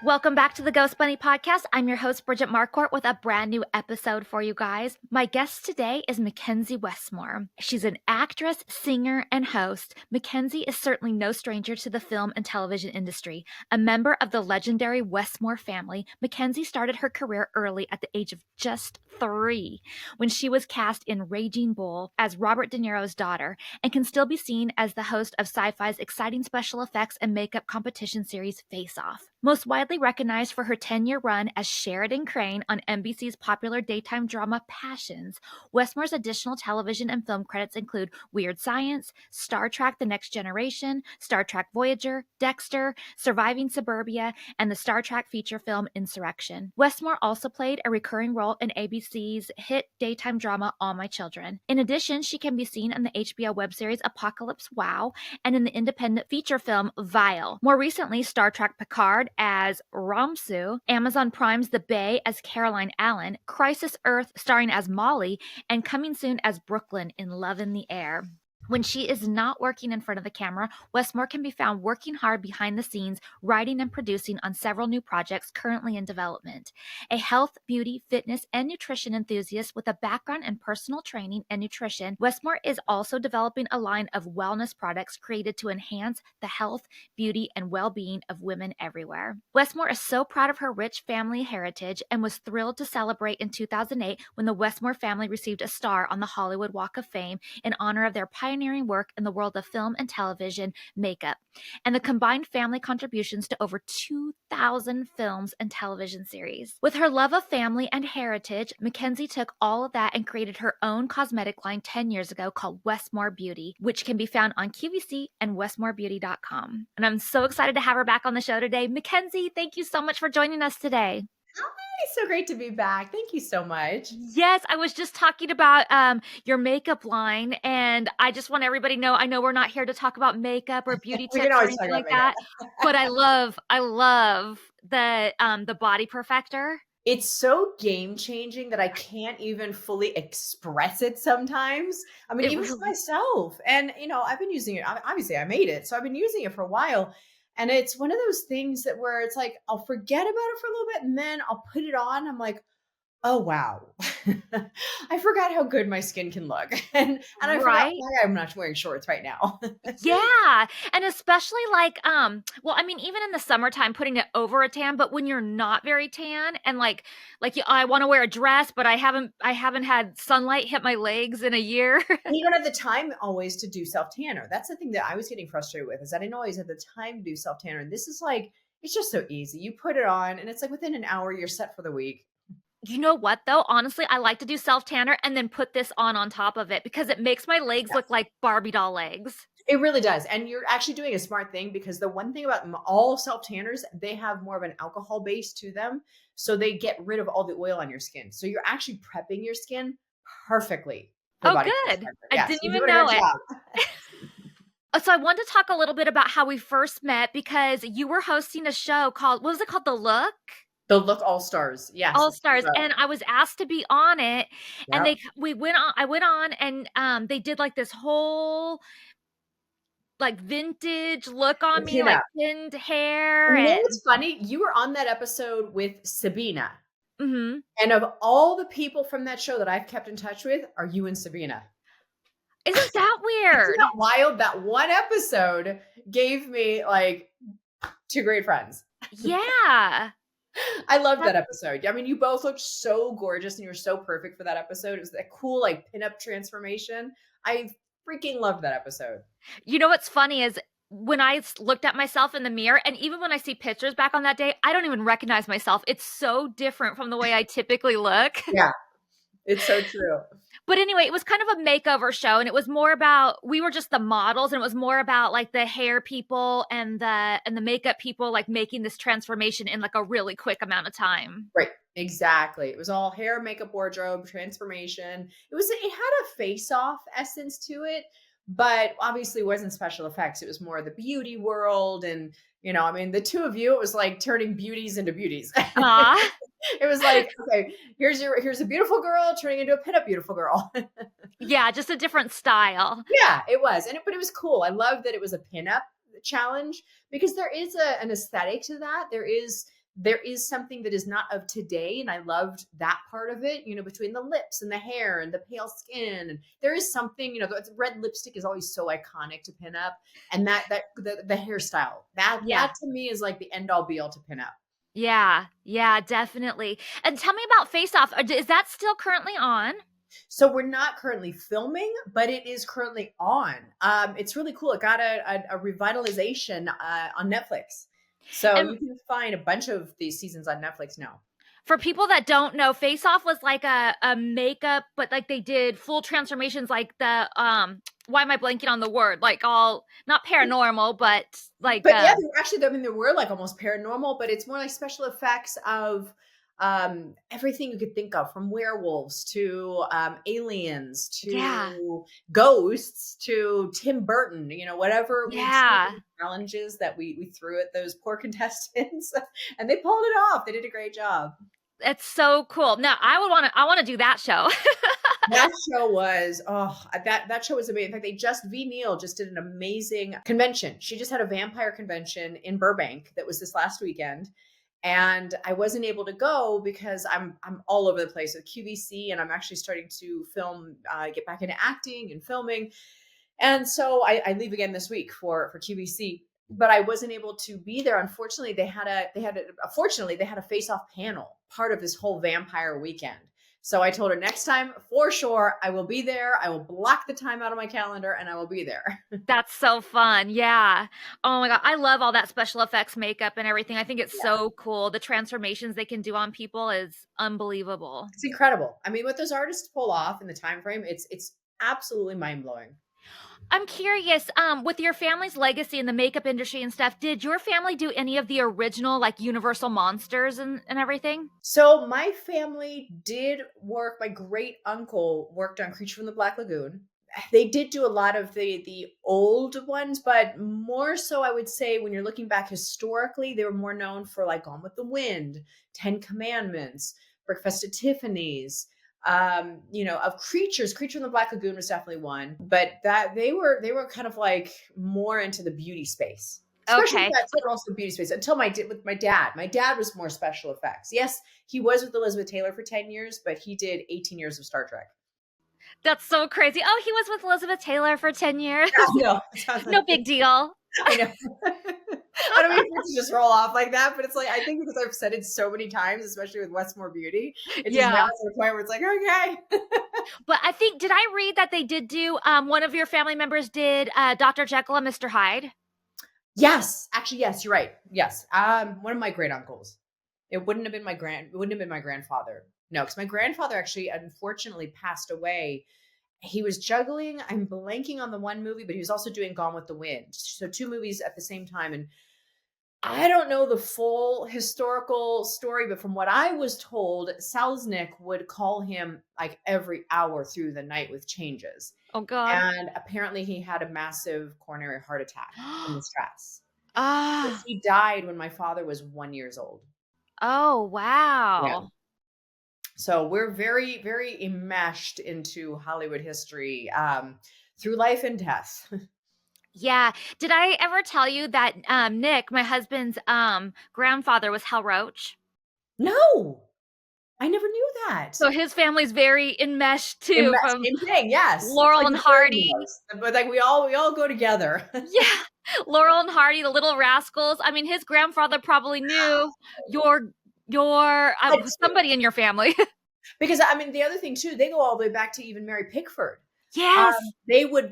Welcome back to the Ghost Bunny Podcast. I'm your host, Bridget Marcourt, with a brand new episode for you guys. My guest today is McKenzie Westmore. She's an actress, singer, and host. McKenzie is certainly no stranger to the film and television industry. A member of the legendary Westmore family, McKenzie started her career early at the age of just 3 when she was cast in Raging Bull as Robert De Niro's daughter and can still be seen as the host of Sci-Fi's exciting special effects and makeup competition series Face Off. Most widely recognized for her 10-year run as Sheridan Crane on NBC's popular daytime drama Passions, Westmore's additional television and film credits include Weird Science, Star Trek The Next Generation, Star Trek Voyager, Dexter, Surviving Suburbia, and the Star Trek feature film Insurrection. Westmore also played a recurring role in ABC's hit daytime drama All My Children. In addition, she can be seen in the HBO web series Apocalypse Wow and in the independent feature film Vile. More recently, Star Trek Picard as Ramsu, Amazon Prime's The Bay as Caroline Allen, Crisis Earth starring as Molly, and coming soon as Brooklyn in Love in the Air. When she is not working in front of the camera, Westmore can be found working hard behind the scenes, writing and producing on several new projects currently in development. A health, beauty, fitness, and nutrition enthusiast with a background in personal training and nutrition, Westmore is also developing a line of wellness products created to enhance the health, beauty, and well-being of women everywhere. Westmore is so proud of her rich family heritage and was thrilled to celebrate in 2008 when the Westmore family received a star on the Hollywood Walk of Fame in honor of their pioneering work in the world of film and television makeup, and the combined family contributions to over 2,000 films and television series. With her love of family and heritage, McKenzie took all of that and created her own cosmetic line 10 years ago called Westmore Beauty, which can be found on QVC and westmorebeauty.com. And I'm so excited to have her back on the show today. McKenzie, thank you so much for joining us today. Hi, so great to be back. Thank you so much. Yes, I was just talking about your makeup line, and I just want everybody to know, I know we're not here to talk about makeup or beauty We tips can or always talk anything about like that, makeup. but I love the body perfector. It's so game changing that I can't even fully express it sometimes. I mean, It even for really myself. And, I've been using it. Obviously, I made it. So I've been using it for a while. And it's one of those things that where it's like, I'll forget about it for a little bit and then I'll put it on. I'm like, oh, wow. I forgot how good my skin can look. And I forgot right? why I'm not wearing shorts right now. Yeah, and especially like, well, I mean, even in the summertime, putting it over a tan, but when you're not very tan and I want to wear a dress, but I haven't had sunlight hit my legs in a year. And you don't have the time always to do self tanner. That's the thing that I was getting frustrated with, is that I didn't always have the time to do self tanner. And this is like, it's just so easy. You put it on and it's like within an hour, you're set for the week. You know what though? Honestly, I like to do self tanner and then put this on top of it because it makes my legs look Yes, like Barbie doll legs. it really does. And you're actually doing a smart thing, because the one thing about all self tanners, they have more of an alcohol base to them. So they get rid of all the oil on your skin. So you're actually prepping your skin perfectly for Oh, body good. perfector. I Yes, didn't you're even doing a know good it. job. So I wanted to talk a little bit about how we first met because you were hosting a show called, what was it called? The Look? The Look All Stars. Yes. All Stars, and I was asked to be on it, and Yep. I went on, and they did like this whole like vintage look The on me, like pinup. pinned hair And you know and what's funny? You were on that episode with Sabina. mhm. And of all the people from that show that I've kept in touch with, are you and Sabina. Isn't that Isn't weird? that wild? That one episode gave me like two great friends. Yeah. I loved That that episode. I mean, you both looked so gorgeous and you were so perfect for that episode. It was that cool, like, pinup transformation. I freaking loved that episode. you know what's funny is when I looked at myself in the mirror, and even when I see pictures back on that day, I don't even recognize myself. It's so different from the way I typically look. Yeah, it's so true. But anyway, it was kind of a makeover show, and it was more about, we were just the models, and it was more about like the hair people and the makeup people like making this transformation in like a really quick amount of time. Right. Exactly. It was all hair, makeup, wardrobe, transformation. It had a face-off essence to it, but obviously wasn't special effects. It was more the beauty world. And, I mean, the two of you, it was like turning beauties into beauties. Ah, It was like, okay, here's a beautiful girl turning into a pinup beautiful girl. yeah, just a different style. Yeah, it was. But it was cool. I love that it was a pinup challenge, because there is an aesthetic to that. There is there is something that is not of today. And I loved that part of it, between the lips and the hair and the pale skin. And there is something, the red lipstick is always so iconic to pin up. And the hairstyle, Yeah. that to me is like the end all be all to pin up. Yeah. Yeah, definitely. And tell me about Face Off. Is that still currently on? So we're not currently filming, but it is currently on. It's really cool. It got a revitalization on Netflix. So And you can find a bunch of these seasons on Netflix now. for people that don't know, Face Off was like a makeup, but like they did full transformations, like the why am I blanking on the word? Like all not paranormal, but like But yeah, actually, I mean, there were like almost paranormal, but it's more like special effects of everything you could think of, from werewolves to aliens yeah. to ghosts to Tim Burton, whatever Yeah. challenges that we threw at those poor contestants, and they pulled it off. They did a great job. It's so cool. Now I want to do that show. That show was that show was amazing. In fact, V Neal just did an amazing convention. She just had a vampire convention in Burbank that was this last weekend. And I wasn't able to go because I'm all over the place with QVC, and I'm actually starting to film, get back into acting and filming. And so I leave again this week for QVC, but I wasn't able to be there. Unfortunately, fortunately they had a face-off panel, part of this whole vampire weekend. So I told her next time, for sure, I will be there. I will block the time out of my calendar and I will be there. That's so fun. Yeah. Oh my God. I love all that special effects makeup and everything. I think it's so cool. The transformations they can do on people is unbelievable. It's incredible. I mean, what those artists pull off in the time frame, it's absolutely mind-blowing. I'm curious, with your family's legacy in the makeup industry and stuff, did your family do any of the original, like Universal monsters and everything? So my family did work. My great uncle worked on Creature from the Black Lagoon. They did do a lot of the old ones, but more so, I would say, when you're looking back historically, they were more known for like Gone with the Wind, 10 Commandments, Breakfast at Tiffany's. Of Creature from the Black Lagoon was definitely one, but that they were kind of like more into the beauty space. Especially Okay. that also beauty space until with my dad. My dad was more special effects. Yes, he was with Elizabeth Taylor for 10 years, but he did 18 years of Star Trek. That's so crazy. Oh, he was with Elizabeth Taylor for 10 years. Yeah, No big deal. I know. I don't mean to just roll off like that, but it's like, I think because I've said it so many times, especially with Westmore Beauty, it's just now to the point where it's like, okay. But I think, did I read that they did do, one of your family members did Dr. Jekyll and Mr. Hyde? Yes, actually, yes, you're right. Yes. One of my great uncles. It wouldn't have been my grandfather. No, because my grandfather actually unfortunately passed away. He was juggling. I'm blanking on the one movie, but he was also doing Gone with the Wind. So 2 movies at the same time. And I don't know the full historical story, but from what I was told, Selznick would call him like every hour through the night with changes. Oh, God. And apparently he had a massive coronary heart attack from the stress. Ah. He died when my father was 1 year old. Oh, wow. Yeah. So we're very, very enmeshed into Hollywood history through life and death. Yeah. Did I ever tell you that Nick, my husband's grandfather, was Hal Roach? No, I never knew that. So his family's very enmeshed too. From same thing, yes. Laurel and Hardy. But like we all go together. Yeah. Laurel and Hardy, the Little Rascals. I mean, his grandfather probably knew your somebody in your family. Because I mean, the other thing too, they go all the way back to even Mary Pickford. Yes. They were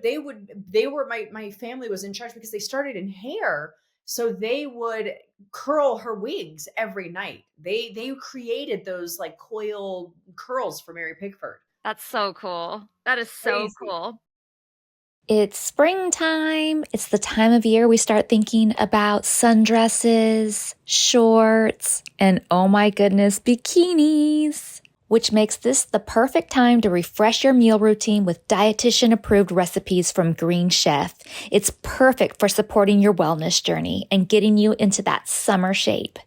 my family was in charge because they started in hair. So they would curl her wigs every night. They created those like coil curls for Mary Pickford. That's so cool. That is so cool. It's springtime. It's the time of year we start thinking about sundresses, shorts, and oh my goodness, bikinis, which makes this the perfect time to refresh your meal routine with dietitian-approved recipes from Green Chef. It's perfect for supporting your wellness journey and getting you into that summer shape.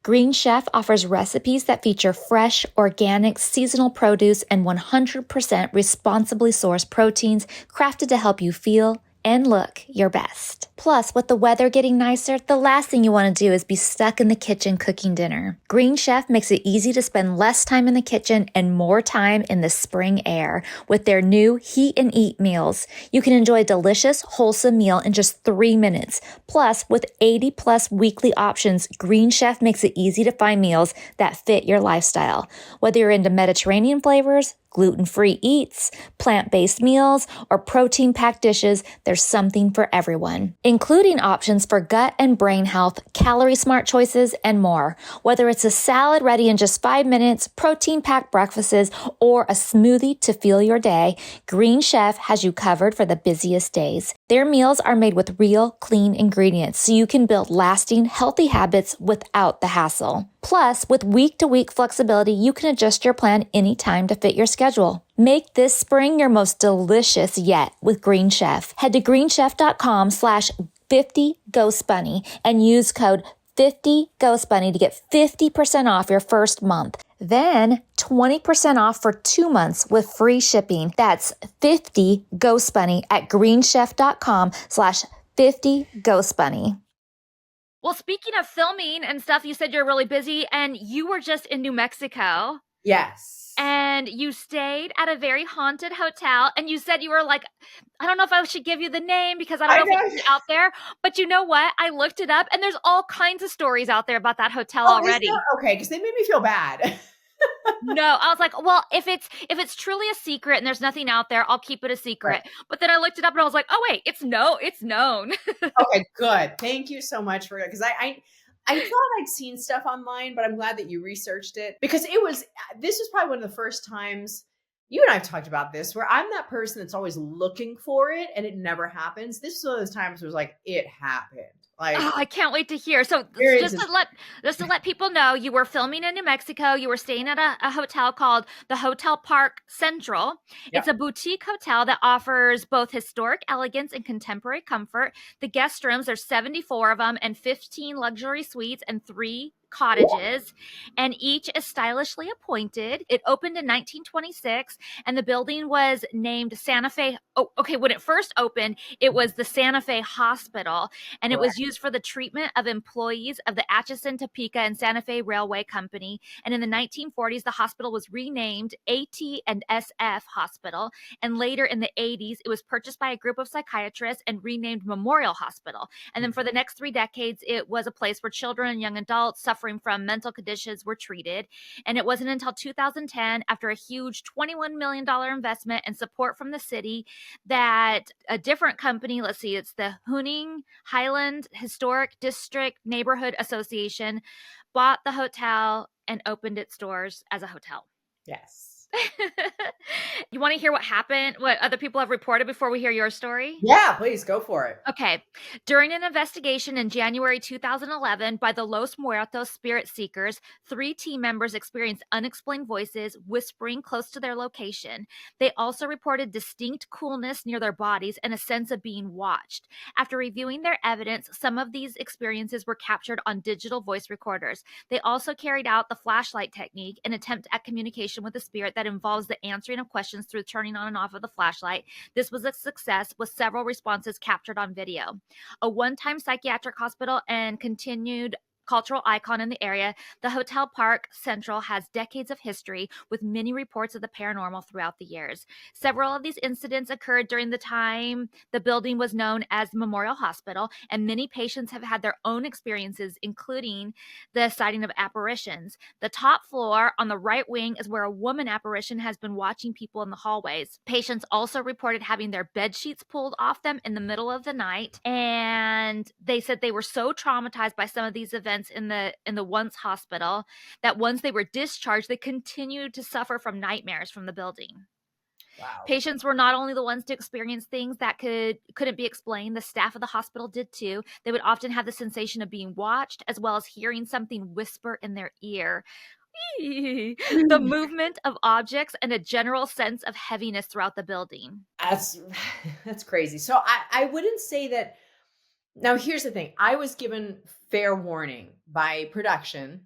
Green Chef offers recipes that feature fresh, organic, seasonal produce and 100% responsibly sourced proteins crafted to help you feel and look your best. Plus, with the weather getting nicer, the last thing you want to do is be stuck in the kitchen cooking dinner. Green Chef makes it easy to spend less time in the kitchen and more time in the spring air with their new Heat and Eat meals. You can enjoy a delicious, wholesome meal in just 3 minutes. Plus, with 80 plus weekly options, Green Chef makes it easy to find meals that fit your lifestyle. Whether you're into Mediterranean flavors, gluten-free eats, plant-based meals, or protein-packed dishes, there's something for everyone, including options for gut and brain health, calorie-smart choices, and more. Whether it's a salad ready in just 5 minutes, protein-packed breakfasts, or a smoothie to fuel your day, Green Chef has you covered for the busiest days. Their meals are made with real, clean ingredients, so you can build lasting, healthy habits without the hassle. Plus, with week-to-week flexibility, you can adjust your plan anytime to fit your schedule. Make this spring your most delicious yet with Green Chef. Head to greenchef.com/50GhostBunny and use code 50GhostBunny to get 50% off your first month. Then 20% off for 2 months with free shipping. That's 50GhostBunny at greenchef.com/50GhostBunny. Well, speaking of filming and stuff, you said you're really busy and you were just in New Mexico. Yes. And you stayed at a very haunted hotel, and you said you were like, I don't know if I should give you the name because I don't know if it's out there, but you know what? I looked it up and there's all kinds of stories out there about that hotel already. Okay, because they made me feel bad. No, I was like, well, if it's truly a secret and there's nothing out there, I'll keep it a secret. Right. But then I looked it up and I was like, oh wait, it's known. Okay, good. Thank you so much for it. Because I thought I'd seen stuff online, but I'm glad that you researched it, because this was probably one of the first times you and I have talked about this, where I'm that person that's always looking for it and it never happens. This is one of those times where it was like, it happened. Like, oh, I can't wait to hear. So just to let people know, you were filming in New Mexico. You were staying at a hotel called the Hotel Parq Central. Yep. It's a boutique hotel that offers both historic elegance and contemporary comfort. The guest rooms, there's 74 of them, and 15 luxury suites and 3 cottages, and each is stylishly appointed. It opened in 1926, and the building was named Santa Fe. Oh, okay. When it first opened, it was the Santa Fe Hospital, and it was used for the treatment of employees of the Atchison, Topeka, and Santa Fe Railway Company. And in the 1940s, the hospital was renamed AT&SF Hospital, and later in the 80s, it was purchased by a group of psychiatrists and renamed Memorial Hospital. And then for the next 3 decades, it was a place where children and young adults suffering from mental conditions were treated. And it wasn't until 2010, after a huge $21 million investment and support from the city, that a different company, it's the Huning Highland Historic District Neighborhood Association, bought the hotel and opened its doors as a hotel. Yes. You want to hear what happened, what other people have reported before we hear your story? Yeah, please go for it. Okay. During an investigation in January 2011 by the Los Muertos Spirit Seekers, 3 team members experienced unexplained voices whispering close to their location. They also reported distinct coolness near their bodies and a sense of being watched. After reviewing their evidence, some of these experiences were captured on digital voice recorders. They also carried out the flashlight technique, an attempt at communication with the spirit that involves the answering of questions through turning on and off of the flashlight. This was a success, with several responses captured on video. A one-time psychiatric hospital and continued cultural icon in the area, the Hotel Parq Central has decades of history, with many reports of the paranormal throughout the years. Several of these incidents occurred during the time the building was known as Memorial Hospital, and many patients have had their own experiences, including the sighting of apparitions. The top floor on the right wing is where a woman apparition has been watching people in the hallways. Patients also reported having their bed sheets pulled off them in the middle of the night, and they said they were so traumatized by some of these events in the once hospital that once they were discharged, they continued to suffer from nightmares from the building. Wow. Patients were not only the ones to experience things that couldn't be explained. The staff of the hospital did too. They would often have the sensation of being watched, as well as hearing something whisper in their ear. The movement of objects and a general sense of heaviness throughout the building. That's crazy. So I wouldn't say that. Now, here's the thing. I was given fair warning by production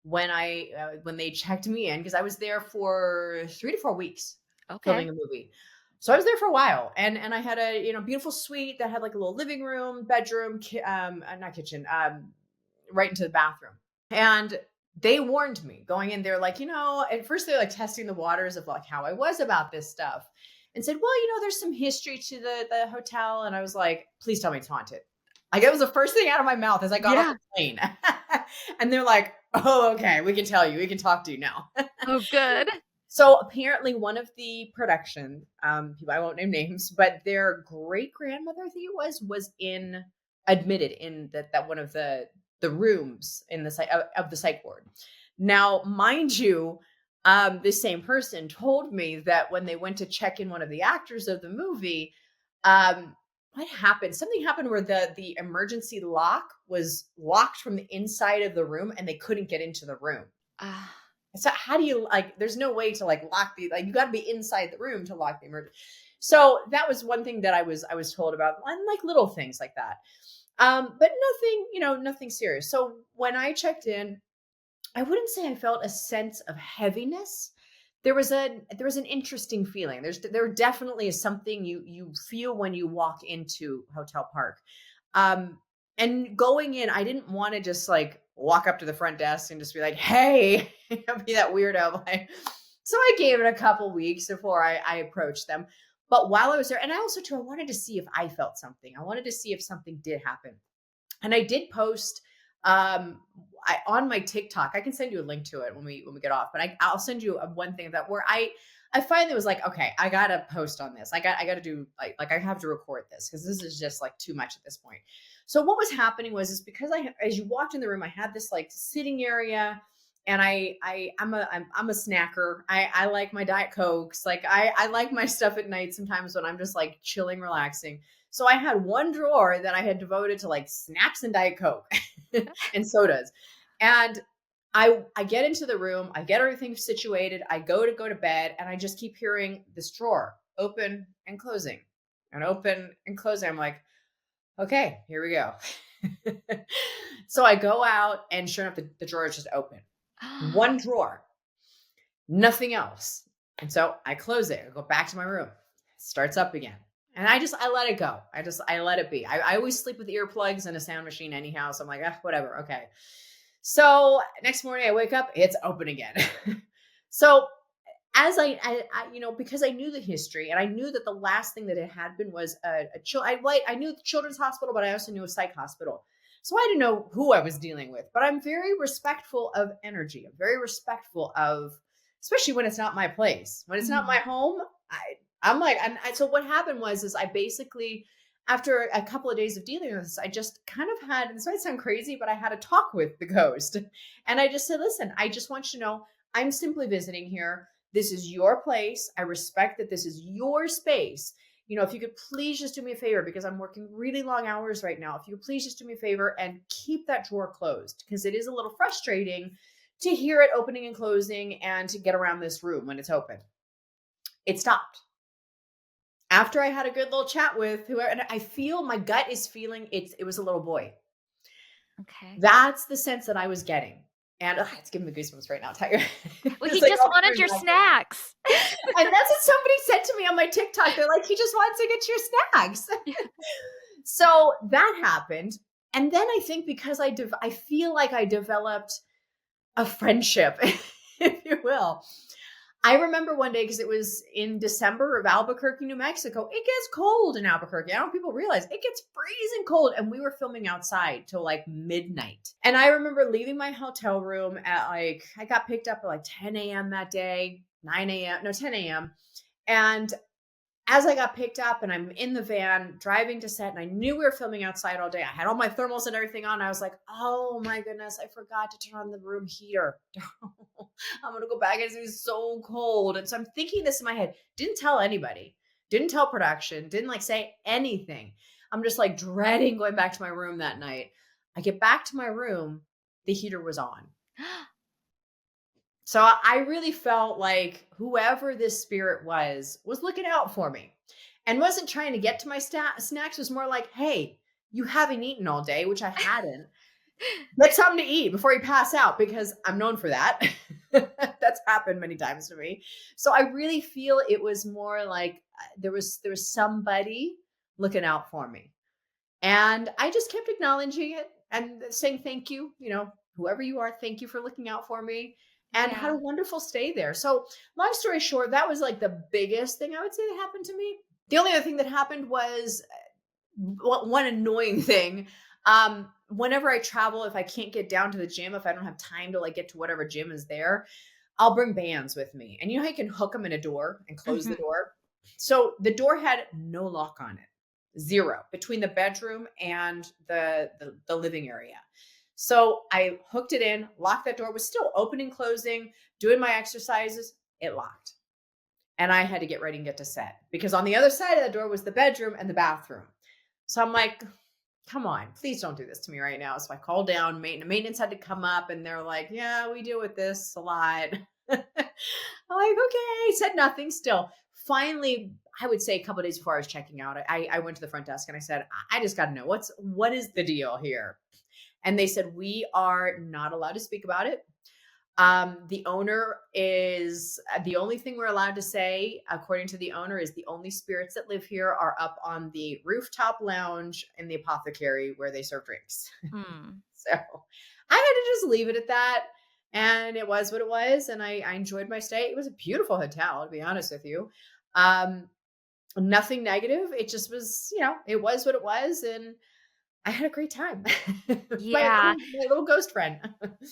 when they checked me in, because I was there for 3 to 4 weeks filming a movie. So I was there for a while, and I had a, beautiful suite that had like a little living room, bedroom, not kitchen, right into the bathroom. And they warned me going in there, like, at first they're like testing the waters of like how I was about this stuff, and said, well, there's some history to the hotel. And I was like, please tell me it's haunted. Like, it was the first thing out of my mouth as I got off the plane. And they're like, oh, okay, we can tell you, we can talk to you now. Oh, good. So apparently one of the production people, I won't name names, but their great grandmother, I think it was admitted in that one of the rooms in the site of the psych ward. Now, mind you, this same person told me that when they went to check in one of the actors of the movie, what happened? Something happened where the emergency lock was locked from the inside of the room and they couldn't get into the room. So how do you, like, there's no way to like lock you got to be inside the room to lock the emergency. So that was one thing that I was told about, and like little things like that. But nothing serious. So when I checked in, I wouldn't say I felt a sense of heaviness. There was an interesting feeling. There definitely is something you feel when you walk into Hotel Parq. And going in, I didn't want to just like walk up to the front desk and just be like, hey, be that weirdo. So I gave it a couple weeks before I approached them. But while I was there, and I also too, I wanted to see if I felt something. I wanted to see if something did happen. And I did post on my TikTok. I can send you a link to it when we get off, but I'll send you one thing that where I finally was like, okay, I gotta post on this. I gotta do like I have to record this because this is just like too much at this point. So what was happening is because as you walked in the room, I had this like sitting area, and I'm a snacker. I like my Diet Cokes. Like I like my stuff at night sometimes when I'm just like chilling, relaxing. So I had one drawer that I had devoted to like snacks and Diet Coke and sodas. And I get into the room, I get everything situated, I go to bed, and I just keep hearing this drawer open and closing and open and closing. I'm like, okay, here we go. So I go out, and sure enough, the drawer is just open. One drawer, nothing else. And so I close it, I go back to my room, it starts up again. And I let it go. I let it be. I always sleep with earplugs and a sound machine anyhow. So I'm like, whatever. Okay. So next morning I wake up, it's open again. So as I because I knew the history, and I knew that the last thing that it had been was I knew the children's hospital, but I also knew a psych hospital. So I didn't know who I was dealing with, but I'm very respectful of energy. I'm very respectful of, especially when it's not my place, when it's not my home. I'm like, so what happened is I basically, after a couple of days of dealing with this, I just kind of had, this might sound crazy, but I had a talk with the ghost. And I just said, listen, I just want you to know, I'm simply visiting here. This is your place. I respect that this is your space. If you could please just do me a favor, because I'm working really long hours right now. If you could please just do me a favor and keep that drawer closed, because it is a little frustrating to hear it opening and closing and to get around this room when it's open. It stopped. After I had a good little chat with whoever, and I feel my gut is feeling it was a little boy. Okay. That's the sense that I was getting. And it's giving me goosebumps right now, Tiger. Well, he just wanted your snacks. And that's what somebody said to me on my TikTok. They're like, he just wants to get your snacks. So that happened. And then I think because I feel like I developed a friendship, if you will. I remember one day, because it was in December of Albuquerque, New Mexico. It gets cold in Albuquerque. I don't know if people realize it gets freezing cold. And we were filming outside till like midnight. And I remember leaving my hotel room at I got picked up at like 10 a.m. that day, 10 a.m. And as I got picked up and I'm in the van driving to set, and I knew we were filming outside all day. I had all my thermals and everything on. I was like, oh my goodness, I forgot to turn on the room heater. I'm going to go back. It's so cold. And so I'm thinking this in my head. Didn't tell anybody. Didn't tell production. Didn't like say anything. I'm just like dreading going back to my room that night. I get back to my room. The heater was on. So I really felt like whoever this spirit was looking out for me and wasn't trying to get to my snacks. Was more like, hey, you haven't eaten all day, which I hadn't. Get something to eat before you pass out, because I'm known for that. That's happened many times to me. So I really feel it was more like there was somebody looking out for me. And I just kept acknowledging it and saying thank you, whoever you are, thank you for looking out for me, and had Yeah. a wonderful stay there. So, long story short, that was like the biggest thing I would say that happened to me. The only other thing that happened was one annoying thing. Whenever I travel, if I can't get down to the gym, if I don't have time to like get to whatever gym is there, I'll bring bands with me. And you know how you can hook them in a door and close the Mhm. door? So the door had no lock on it. Zero between the bedroom and the living area. So I hooked it in, locked that door, was still opening, closing, doing my exercises. It locked. And I had to get ready and get to set because on the other side of the door was the bedroom and the bathroom. So I'm like, come on, please don't do this to me right now. So I called down, maintenance had to come up and they're like, yeah, we deal with this a lot. I'm like, okay, said nothing still. Finally, I would say a couple of days before I was checking out, I went to the front desk and I said, I just got to know what is the deal here? And they said, we are not allowed to speak about it. The owner is the only thing we're allowed to say, according to the owner, is the only spirits that live here are up on the rooftop lounge in the apothecary where they serve drinks. Mm. So I had to just leave it at that. And it was what it was. And I enjoyed my stay. It was a beautiful hotel, to be honest with you. Nothing negative. It just was, it was what it was. And I had a great time. Yeah. My little ghost friend.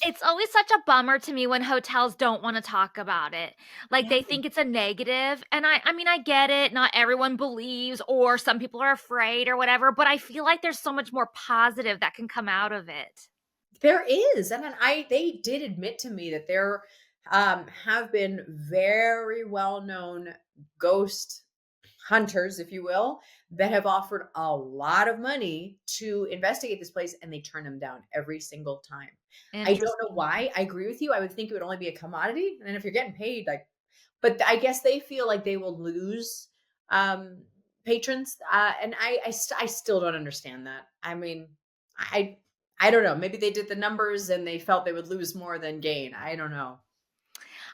It's always such a bummer to me when hotels don't wanna talk about it. Like, Yeah. they think it's a negative, and I mean, I get it, not everyone believes or some people are afraid or whatever, but I feel like there's so much more positive that can come out of it. There is, and then they did admit to me that there have been very well-known ghost hunters, if you will, that have offered a lot of money to investigate this place, and they turn them down every single time. I don't know Interesting. why. I agree with you. I would think it would only be a commodity, and if you're getting paid, like, but I guess they feel like they will lose um, patrons, and I still don't understand that. I mean, I I don't know. Maybe they did the numbers and they felt they would lose more than gain. I don't know.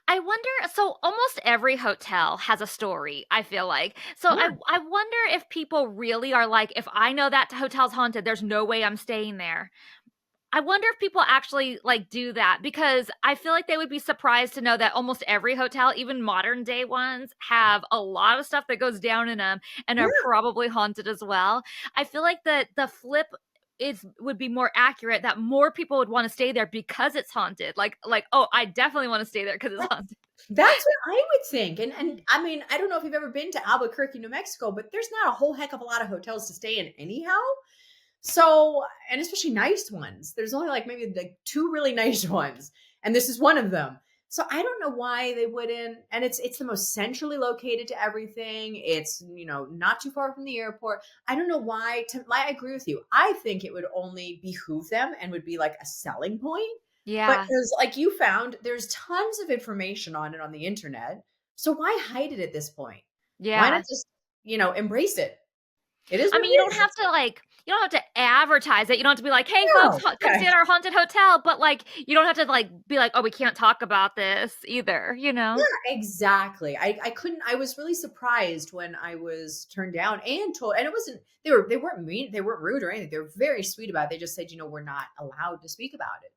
I wonder, so almost every hotel has a story, I feel like. So I Yeah. I wonder if people really are like, "If I know that hotel's haunted, there's no way I'm staying there." I wonder if people actually, like, do that because I feel like they would be surprised to know that almost every hotel, even modern day ones, have a lot of stuff that goes down in them and are Yeah. probably haunted as well. I feel like the flip would be more accurate that more people would wanna stay there because it's haunted. Like, "Oh, I definitely wanna stay there because it's haunted." That's what I would think. And I mean, I don't know if you've ever been to Albuquerque, New Mexico, but there's not a whole heck of a lot of hotels to stay in anyhow. So, and especially nice ones. There's only like maybe like two really nice ones, and this is one of them. So I don't know why they wouldn't. And it's the most centrally located to everything. It's not too far from the airport. I don't know why. I agree with you. I think it would only behoove them and would be like a selling point. But Yeah. because like you found, there's tons of information on it on the internet. So why hide it at this point? Why not Yeah. just embrace it? It is I what mean, it is. you don't have to advertise it. You don't have to be like, "Hey, folks, No. come stay at our haunted hotel," but, like, you don't have to, like, be like, "Oh, we can't talk about this either," you know? Yeah, exactly. I couldn't. I was really surprised when I was turned down and told, and it wasn't, they weren't mean, they weren't rude or anything. They were very sweet about it. They just said, we're not allowed to speak about it.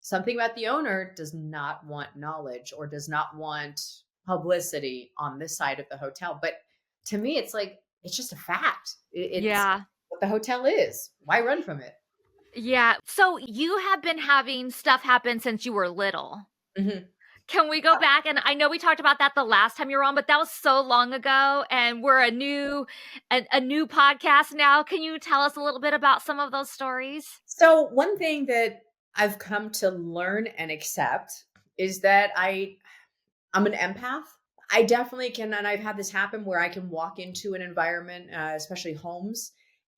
Something about the owner does not want knowledge or does not want publicity on this side of the hotel. But to me, it's like, it's just a fact. It's Yeah. what the hotel is. Why run from it? Yeah. So you have been having stuff happen since you were little. Mhm. Can we go back? And I know we talked about that the last time you were on, but that was so long ago, and we're a new podcast now. Can you tell us a little bit about some of those stories? So one thing that I've come to learn and accept is that I'm an empath. I definitely can, and I've had this happen where I can walk into an environment, especially homes,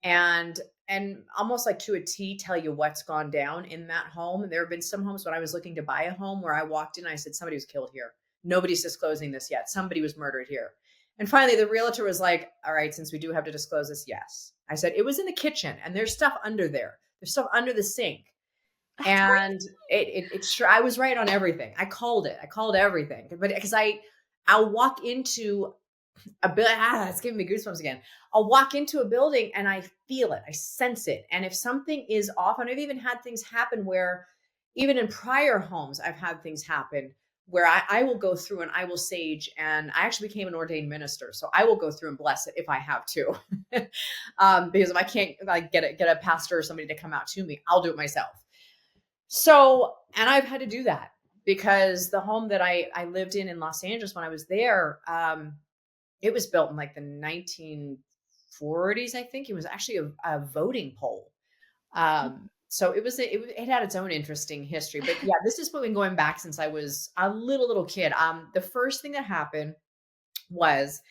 and almost like to a T tell you what's gone down in that home. There have been some homes when I was looking to buy a home where I walked in, I said, somebody was killed here. Nobody's disclosing this yet. Somebody was murdered here. And finally, the realtor was like, all right, since we do have to disclose this, yes. I said, it was in the kitchen and there's stuff under there. There's stuff under the sink. That's great. And it's sure I was right on everything. I called it. I called everything. But because I'll walk into it's giving me goosebumps again. I'll walk into a building and I feel it, I sense it. And if something is off, and I've even had things happen where even in prior homes, I've had things happen where I will go through and I will sage, and I actually became an ordained minister. So I will go through and bless it if I have to. Because if I can't like get a pastor or somebody to come out to me, I'll do it myself. So, and I've had to do that because the home that I lived in Los Angeles when I was there, it was built in like the 1940s, I think. It was actually a voting poll. So it had its own interesting history. But yeah, this has been going back since I was a little kid. The first thing that happened was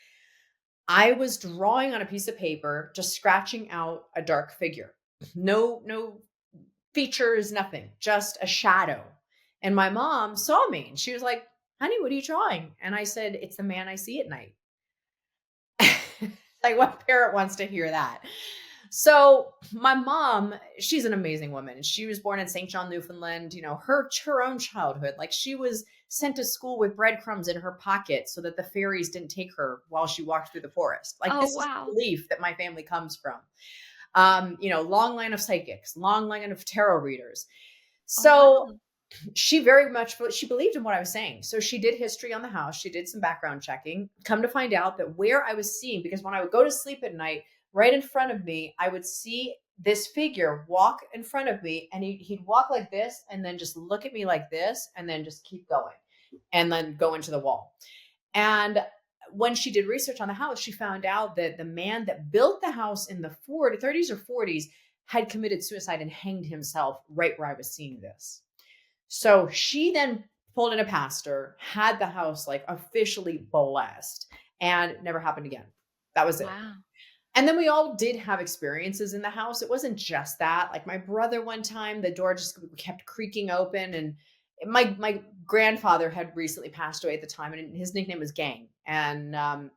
I was drawing on a piece of paper, just scratching out a dark figure. No features, nothing, just a shadow. And my mom saw me and she was like, "Honey, what are you drawing?" And I said, "It's the man I see at night." Like, what parent wants to hear that? So my mom, she's an amazing woman. She was born in St. John, Newfoundland. You know, her own childhood, like she was sent to school with breadcrumbs in her pocket so that the fairies didn't take her while she walked through the forest. Like, Oh, this is wow. the belief that my family comes from. You know, long line of psychics, long line of tarot readers. Oh, So wow. she very much, she believed in what I was saying. So she did history on the house. She did some background checking. Come to find out that where I was seeing, because when I would go to sleep at night, right in front of me, I would see this figure walk in front of me, and he'd walk like this and then just look at me like this and then just keep going and then go into the wall. And when she did research on the house, she found out that the man that built the house in the 30s or 40s had committed suicide and hanged himself right where I was seeing this. So she then pulled in a pastor, had the house like officially blessed, and it never happened again. That was it. Wow. And then we all did have experiences in the house. It wasn't just that. Like my brother, one time, the door just kept creaking open, and my grandfather had recently passed away at the time, and his nickname was Gang. And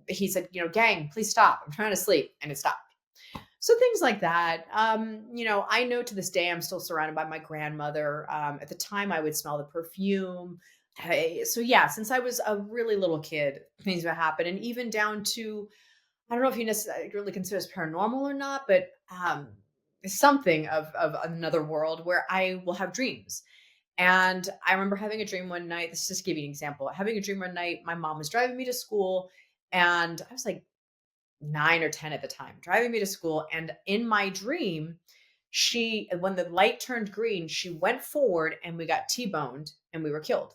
he said, you know, "Gang, please stop. I'm trying to sleep," and it stopped. So things like that. You know, I know to this day I'm still surrounded by my grandmother. At the time, I would smell the perfume. So yeah, since I was a really little kid, things would happen, and even down to, I don't know if you necessarily really consider this paranormal or not, but something of another world where I will have dreams. And I remember having a dream one night. This is just giving you an example. Having a dream one night, my mom was driving me to school, and I was like 9 or 10 at the time, driving me to school. And in my dream, when the light turned green, she went forward and we got T-boned and we were killed.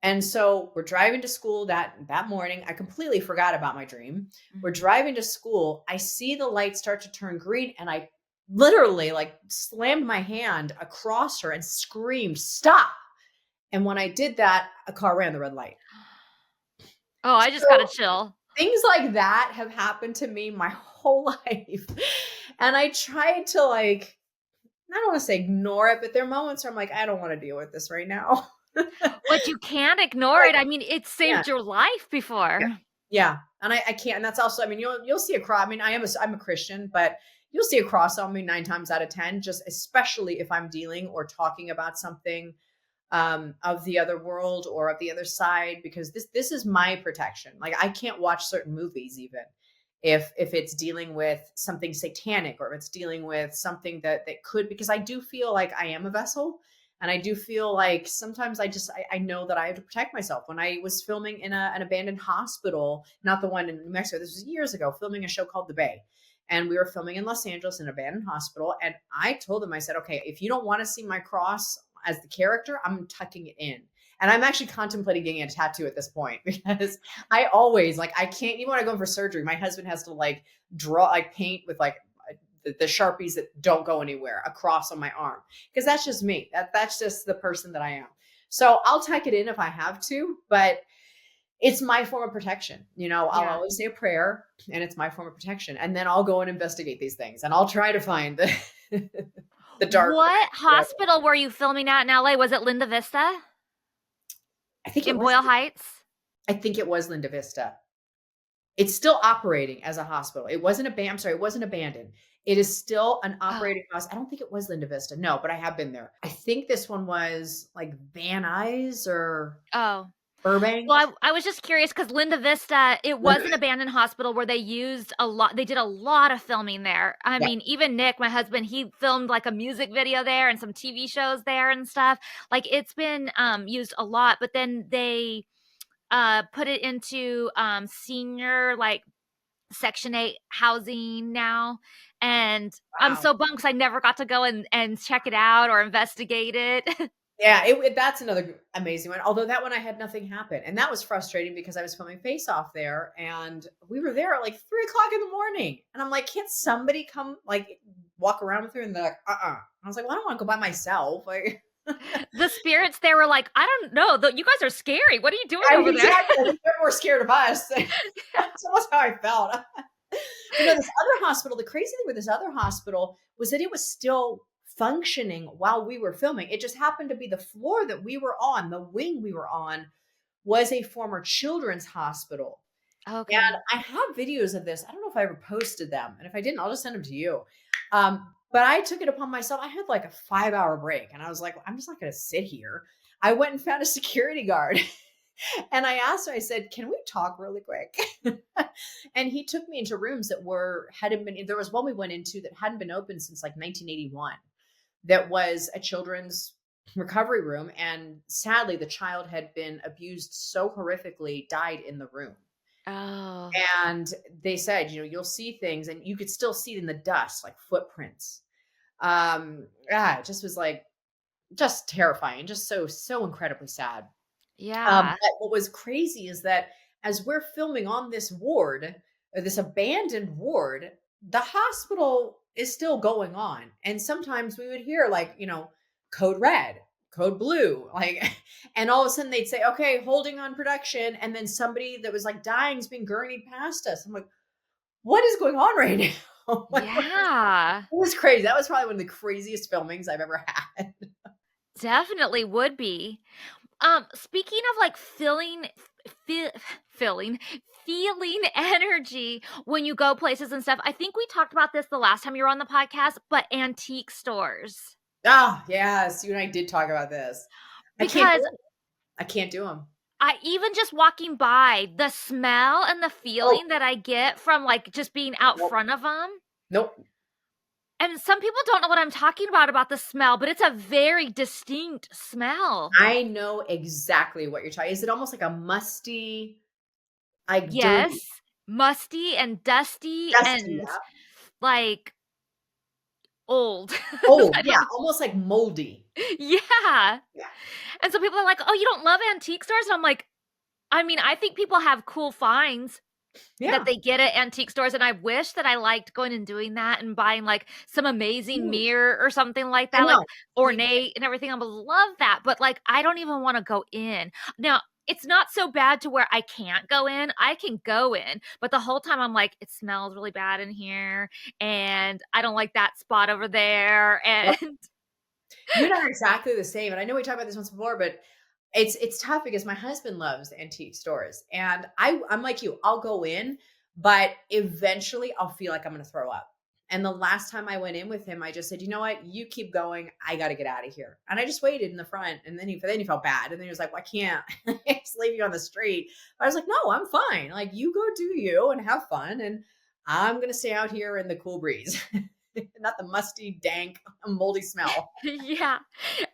And so we're driving to school that morning. I completely forgot about my dream. We're driving to school. I see the light start to turn green, and I literally like slammed my hand across her and screamed, "Stop." And when I did that, a car ran the red light. Oh, I just got a chill. Things like that have happened to me my whole life. And I tried to like, I don't want to say ignore it, but there are moments where I'm like, I don't want to deal with this right now. But you can't ignore it. I mean, it Yeah. saved your life before. Yeah. And I can't. And that's also, I mean, you'll see a cross. I mean, I'm a Christian, but you'll see a cross on me 9 times out of 10, just especially if I'm dealing or talking about something of the other world or of the other side, because this is my protection. Like I can't watch certain movies even if it's dealing with something satanic, or if it's dealing with something that could, because I do feel like I am a vessel. And I do feel like sometimes I know that I have to protect myself. When I was filming in an abandoned hospital, not the one in New Mexico, this was years ago, filming a show called The Bay. And we were filming in Los Angeles in an abandoned hospital. And I told them, I said, "Okay, if you don't want to see my cross as the character, I'm tucking it in." And I'm actually contemplating getting a tattoo at this point, because I always like, I can't, even when I go in for surgery, my husband has to like draw, like paint with like the Sharpies that don't go anywhere across on my arm, because that's just me. That's just the person that I am. So I'll tuck it in if I have to, but it's my form of protection. You know, I'll always say a prayer, and it's my form of protection. And then I'll go and investigate these things, and I'll try to find the dark. What hospital were you filming at in LA? Was it Linda Vista? I think in Boyle Heights? I think it was Linda Vista. It's still operating as a hospital. It wasn't I'm sorry, it wasn't abandoned. It is still an operating hospital. I don't think it was Linda Vista. No, but I have been there. I think this one was like Van Nuys or. Oh. Burbank. Well, I was just curious because Linda Vista, it was an abandoned hospital where they used a lot. They did a lot of filming there. I Yeah. mean, even Nick, my husband, he filmed like a music video there and some TV shows there and stuff. Like it's been used a lot. But then they put it into senior like Section 8 housing now. And I'm Wow. so bummed because I never got to go and check it out or investigate it. Yeah, that's another amazing one. Although that one I had nothing happen, and that was frustrating because I was filming Face Off there, and we were there at like 3 o'clock in the morning, and I'm like, can't somebody come like walk around with her? And they're like, I was like, well, I don't want to go by myself. Like, The spirits there were like, I don't know, you guys are scary. What are you doing over there? exactly. I think they're more scared of us. That's almost how I felt. You know, this other hospital. The crazy thing with this other hospital was that it was still functioning while we were filming. It just happened to be the floor that we were on, the wing we were on, was a former children's hospital. Okay. And I have videos of this. I don't know if I ever posted them. And if I didn't, I'll just send them to you. But I took it upon myself. I had like a 5-hour break and I was like, I'm just not going to sit here. I went and found a security guard and I asked him, I said, can we talk really quick? And he took me into rooms that hadn't been, there was one we went into that hadn't been open since like 1981. That was a children's recovery room. And sadly, the child had been abused so horrifically, died in the room. Oh. And they said, you know, you'll see things and you could still see it in the dust, like footprints. It just was like, just terrifying, just so incredibly sad. Yeah. But what was crazy is that as we're filming on this ward, this abandoned ward, the hospital is still going on. And sometimes we would hear like, you know, code red, code blue, like, and all of a sudden they'd say, okay, holding on production. And then somebody that was like dying is being gurneyed past us. I'm like, what is going on right now? Yeah. It was crazy. That was probably one of the craziest filmings I've ever had. Definitely would be. Speaking of like feeling energy when you go places and stuff, I think we talked about this the last time you were on the podcast, but antique stores. Ah, yes. You and I did talk about this. Because I can't do them. I even just walking by, the smell and the feeling that I get from like just being out front of them. Nope. And some people don't know what I'm talking about the smell, but it's a very distinct smell. I know exactly what you're talking. Is it almost like a musty, like Yes, dirty? musty and dusty and Yeah. like old. Old, yeah, almost like moldy. Yeah. And so people are like, oh, you don't love antique stores? And I'm like, I mean, I think people have cool finds that they get at antique stores. And I wish that I liked going and doing that and buying like some amazing mirror or something like that, like ornate and everything. I would love that. But like, I don't even want to go in. Now, it's not so bad to where I can't go in. I can go in. But the whole time I'm like, it smells really bad in here. And I don't like that spot over there. And you and I are exactly the same. And I know we talked about this once before, but it's tough because my husband loves antique stores. And I'm like you, I'll go in, but eventually I'll feel like I'm going to throw up. And the last time I went in with him, I just said, you know what, you keep going. I got to get out of here. And I just waited in the front. And then he felt bad. And then he was like, well, I can't just leave you on the street. But I was like, no, I'm fine. Like, you go do you and have fun. And I'm going to stay out here in the cool breeze. Not the musty, dank, moldy smell. Yeah.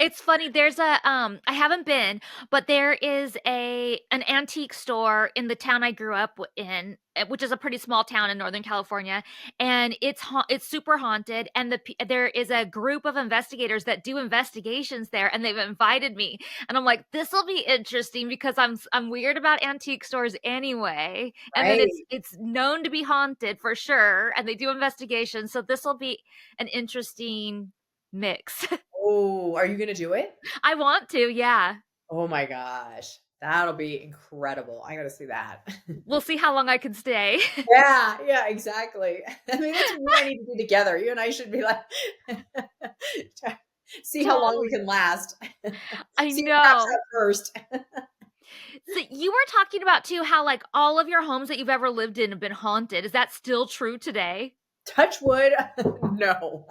It's funny. There's I haven't been, but there is an antique store in the town I grew up in, which is a pretty small town in Northern California, and it's super haunted, and there is a group of investigators that do investigations there, and they've invited me, and I'm like, this will be interesting because I'm weird about antique stores anyway, and then it's known to be haunted for sure, and they do investigations, so this will be an interesting mix. Oh, are you going to do it? I want to, yeah. Oh my gosh. That'll be incredible. I got to see that. We'll see how long I can stay. Yeah, exactly. I mean, that's what we need to do together. You and I should be like, see how long we can last. I see know. First. So you were talking about too how like all of your homes that you've ever lived in have been haunted. Is that still true today? Touch wood. No.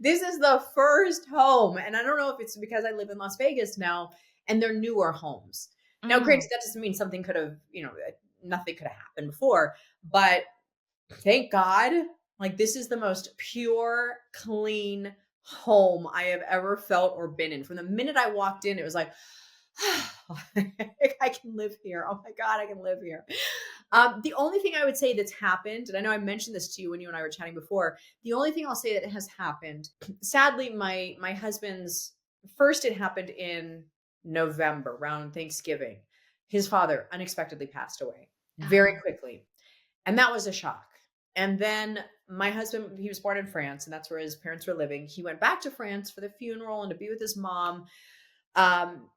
This is the first home. And I don't know if it's because I live in Las Vegas now and they're newer homes. Now, Mm. granted, that doesn't mean something could have, nothing could have happened before, but thank God, like this is the most pure, clean home I have ever felt or been in. From the minute I walked in, it was like, I can live here. Oh my God, I can live here. The only thing I would say that's happened, and I know I mentioned this to you when you and I were chatting before, the only thing I'll say that has happened, sadly, my husband's first, it happened in November around Thanksgiving. His father unexpectedly passed away very Oh, quickly. And that was a shock. And then my husband, he was born in France, and that's where his parents were living. He went back to France for the funeral and to be with his mom.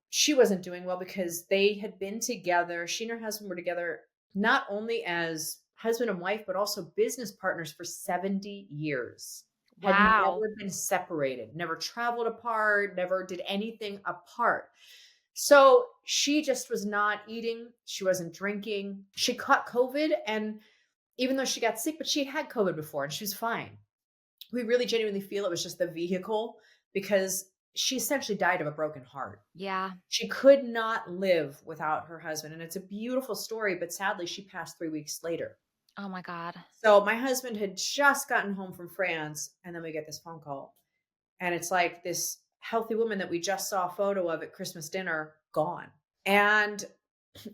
She wasn't doing well because they had been together. She and her husband were together not only as husband and wife, but also business partners for 70 years. Had wow. never been separated, never traveled apart, never did anything apart. So she just was not eating. She wasn't drinking. She caught COVID. And even though she got sick, but she had COVID before and she was fine. We really genuinely feel it was just the vehicle because she essentially died of a broken heart. Yeah. She could not live without her husband. And it's a beautiful story, but sadly, she passed 3 weeks later. Oh my God. So my husband had just gotten home from France, and then we get this phone call. And it's like this healthy woman that we just saw a photo of at Christmas dinner gone. And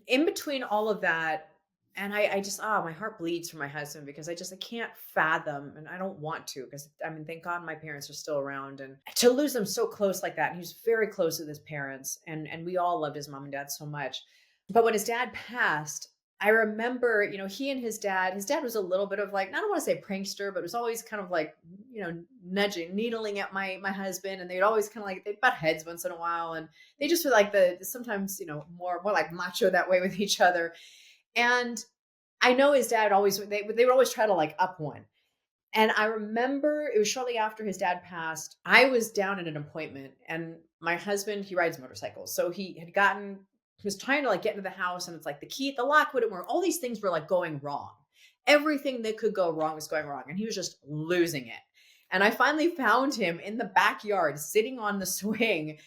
in between all of that, and I just, my heart bleeds for my husband because I can't fathom, and I don't want to, because I mean, thank God my parents are still around, and to lose them so close like that. And he was very close with his parents, and we all loved his mom and dad so much. But when his dad passed, I remember, he and his dad was a little bit of like, I don't want to say prankster, but it was always kind of like, nudging, needling at my husband. And they'd always kind of like, they'd butt heads once in a while. And they just were like sometimes, more like macho that way with each other. And I know his dad always, they would always try to like up one. And I remember it was shortly after his dad passed, I was down at an appointment, and my husband, he rides motorcycles. So he was trying to like get into the house, and it's like the key, the lock wouldn't work. All these things were like going wrong. Everything that could go wrong was going wrong. And he was just losing it. And I finally found him in the backyard sitting on the swing.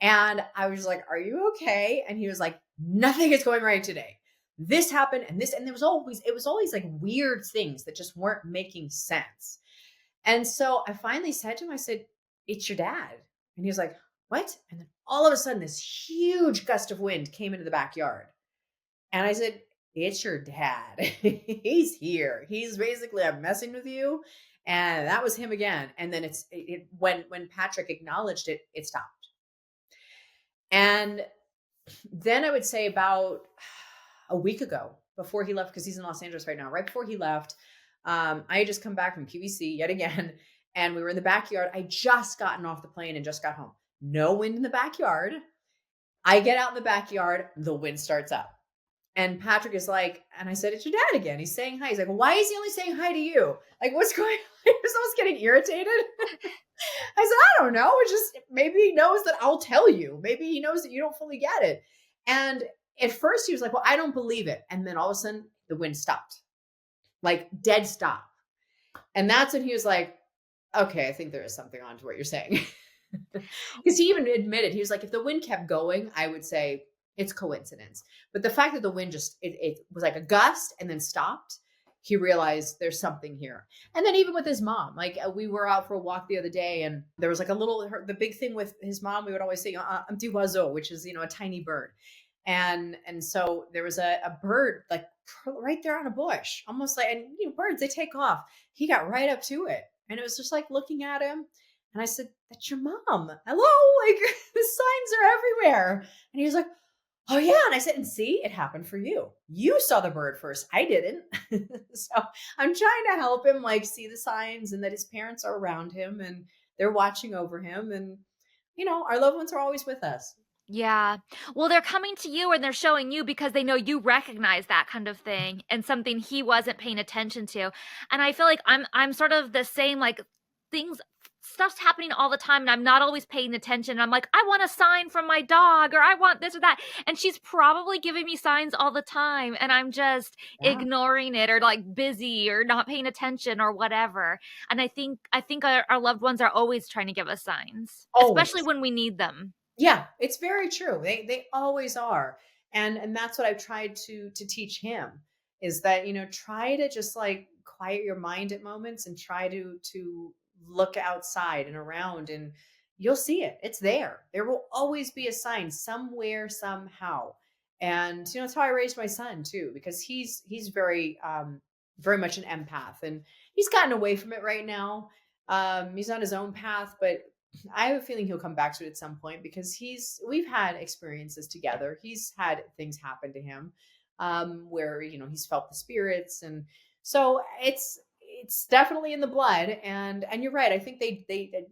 And I was like, "Are you okay?" And he was like, "Nothing is going right today. This happened and this." And it was always like weird things that just weren't making sense. And so I finally said to him, I said, "It's your dad." And he was like, "What?" And then all of a sudden, this huge gust of wind came into the backyard. And I said, "It's your dad. He's here. He's basically, I'm messing with you." And that was him again. And then when Patrick acknowledged it, it stopped. And then I would say about a week ago, before he left, because he's in Los Angeles right now, right before he left, I had just come back from QVC yet again, and we were in the backyard. I just gotten off the plane and just got home. No wind in the backyard. I get out in the backyard, the wind starts up. And Patrick is like, and I said, "It's your dad again. He's saying hi." He's like, "Why is he only saying hi to you? Like, what's going on?" He was almost getting irritated. I said, "I don't know. It's just, maybe he knows that I'll tell you. Maybe he knows that you don't fully get it." And at first he was like, "Well, I don't believe it." And then all of a sudden the wind stopped, like dead stop. And that's when he was like, "Okay, I think there is something on to what you're saying." Because he even admitted, he was like, "If the wind kept going, I would say it's coincidence. But the fact that the wind just, it was like a gust and then stopped, he realized there's something here." And then even with his mom, like we were out for a walk the other day, and there was like the big thing with his mom, we would always say, un petit oiseau, which is, a tiny bird. And so there was a bird like right there on a bush, almost like, and birds, they take off. He got right up to it, and it was just like looking at him. And I said, "That's your mom. Hello." Like the signs are everywhere. And he was like, "Oh yeah." And I said, "And see, it happened for you. You saw the bird first. I didn't." So I'm trying to help him like see the signs, and that his parents are around him and they're watching over him. And, our loved ones are always with us. Yeah. Well, they're coming to you and they're showing you because they know you recognize that kind of thing and something he wasn't paying attention to. And I feel like I'm sort of the same, like things stuff's happening all the time and I'm not always paying attention. I'm like, I want a sign from my dog or I want this or that. And she's probably giving me signs all the time and I'm just Yeah. ignoring it or like busy or not paying attention or whatever. And I think our loved ones are always trying to give us signs, especially Always. when we need them. Yeah, it's very true. They always are. And that's what I've tried to teach him, is that, try to just like quiet your mind at moments and try to look outside and around, and you'll see it. It's there. There will always be a sign somewhere, somehow. And that's how I raised my son too, because he's very much an empath, and he's gotten away from it right now. He's on his own path, but I have a feeling he'll come back to it at some point, because we've had experiences together. He's had things happen to him, where, he's felt the spirits. And so it's definitely in the blood. And you're right. I think they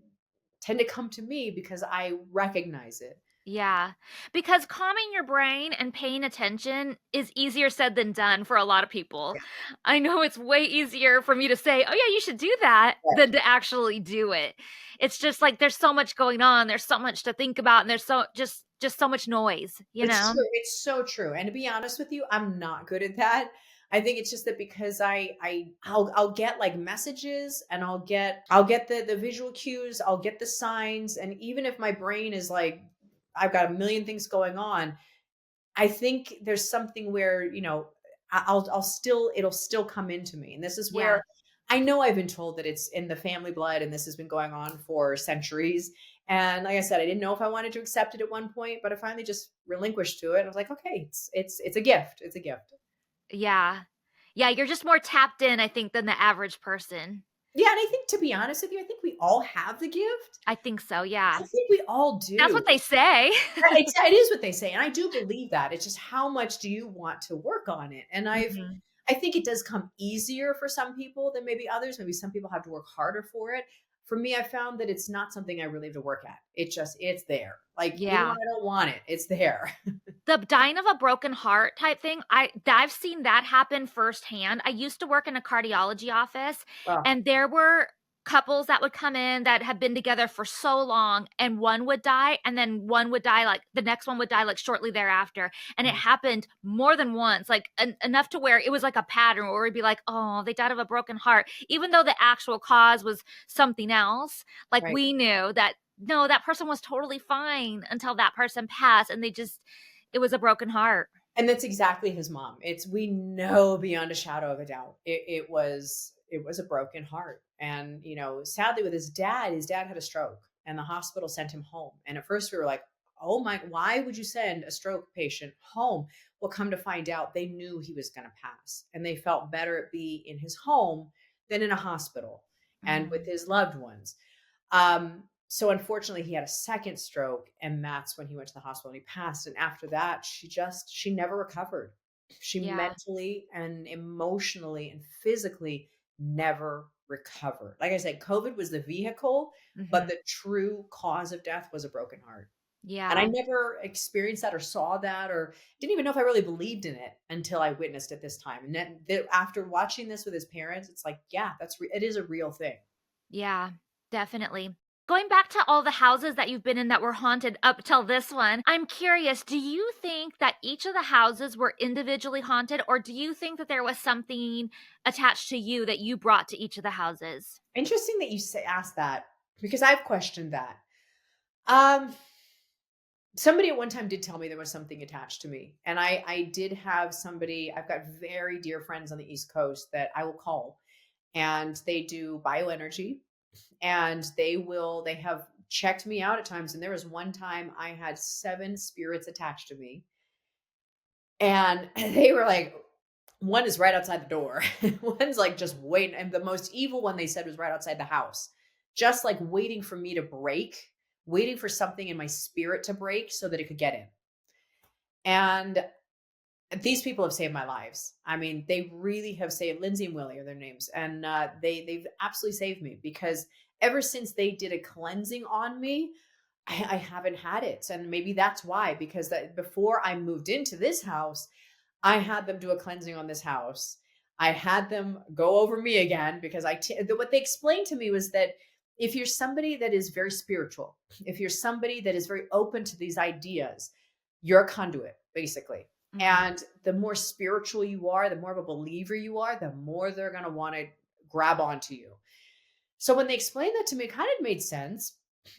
tend to come to me because I recognize it. Yeah, because calming your brain and paying attention is easier said than done for a lot of people. Yeah. I know it's way easier for me to say, "Oh yeah, you should do that," than to actually do it. It's just like there's so much going on, there's so much to think about, and there's just so much noise, you It's know? true. It's so true. And to be honest with you, I'm not good at that. I think it's just that because I'll get like messages, and I'll get the visual cues, I'll get the signs, and even if my brain is like I've got a million things going on, I think there's something where, I'll still it'll still come into me. And this is Yeah. where I know I've been told that it's in the family blood, and this has been going on for centuries. And like I said, I didn't know if I wanted to accept it at one point, but I finally just relinquished to it. I was like, okay, it's a gift. It's a gift. Yeah. Yeah, you're just more tapped in, I think, than the average person. Yeah, and I think, to be honest with you, I think we all have the gift. I think so, I yeah. think we all That's do. what they say. It is what they say, and I do believe that. It's just, how much do you want to work on it? And Mhm. I think it does come easier for some people than maybe others. Maybe some people have to work harder for it. For me, I found that it's not something I really have to work at. It's there. Like, even when Yeah. I don't want it, it's there. The dying of a broken heart type thing, I've seen that happen firsthand. I used to work in a cardiology office, Oh, and there were couples that would come in that had been together for so long, and one would die, and then one would die, like the next one would die like shortly thereafter. And it mhm. happened more than once, like enough to where it was like a pattern where we'd be like, oh, they died of a broken heart, even though the actual cause was something else. Like Right. we knew that no, that person was totally fine until that person passed, and it was a broken heart. And that's exactly his mom. We know beyond a shadow of a doubt, it was a broken heart. And sadly, with his dad had a stroke, and the hospital sent him home. And at first we were like, oh my, why would you send a stroke patient home? Well, come to find out, they knew he was going to pass, and they felt better at be in his home than in a hospital and with Mm, his loved ones. So unfortunately, he had a second stroke, and that's when he went to the hospital and he passed. And after that, she never recovered. She yeah. mentally and emotionally and physically never recovered. Like I said, COVID was the vehicle, but Mhm. the true cause of death was a broken heart. And I Yeah. never experienced that or saw that, or didn't even know if I really believed in it until I witnessed it this time. And then after watching this with his parents, it's like, yeah, it is a real thing. Yeah, definitely. Going back to all the houses that you've been in that were haunted up till this one, I'm curious, do you think that each of the houses were individually haunted, or do you think that there was something attached to you that you brought to each of the houses? Interesting that you ask that, because I've questioned that. Um, Somebody at one time did tell me there was something attached to me, and I did have somebody. I've got very dear friends on the East Coast that I will call, and they do bioenergy, and they have checked me out at times. And there was one time I had 7 spirits attached to me, and they were like, one is right outside the door. One's like just waiting. And the most evil one, they said, was right outside the house, just like waiting for me to break, waiting for something in my spirit to break so that it could get in. And these people have saved my lives. I mean, they really have saved. Lindsay and Willie are their names. And they've absolutely saved me, because ever since they did a cleansing on me, I haven't had it. And maybe that's why, because before I moved into this house, I had them do a cleansing on this house. I had them go over me again, because what they explained to me was that if you're somebody that is very spiritual, if you're somebody that is very open to these ideas, you're a conduit, basically. Mhm. And the more spiritual you are, the more of a believer you are, the more they're going to want to grab onto you. So when they explained that to me, it kind of made sense.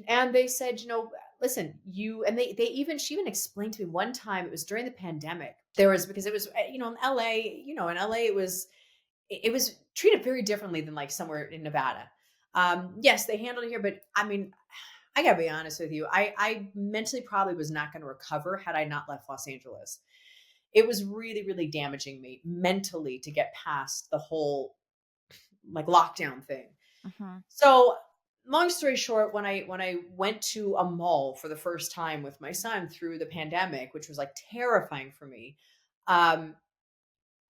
And they said, listen, she even explained to me one time, it was during the pandemic. Because it was, in LA, it was treated very differently than like somewhere in Nevada. Yes, they handled it here, but I mean, I gotta be honest with you. I mentally probably was not going to recover had I not left Los Angeles. It was really, really damaging me mentally to get past the whole like lockdown thing. Mm-hmm. So long story short, when I went to a mall for the first time with my son through the pandemic, which was like terrifying for me, um,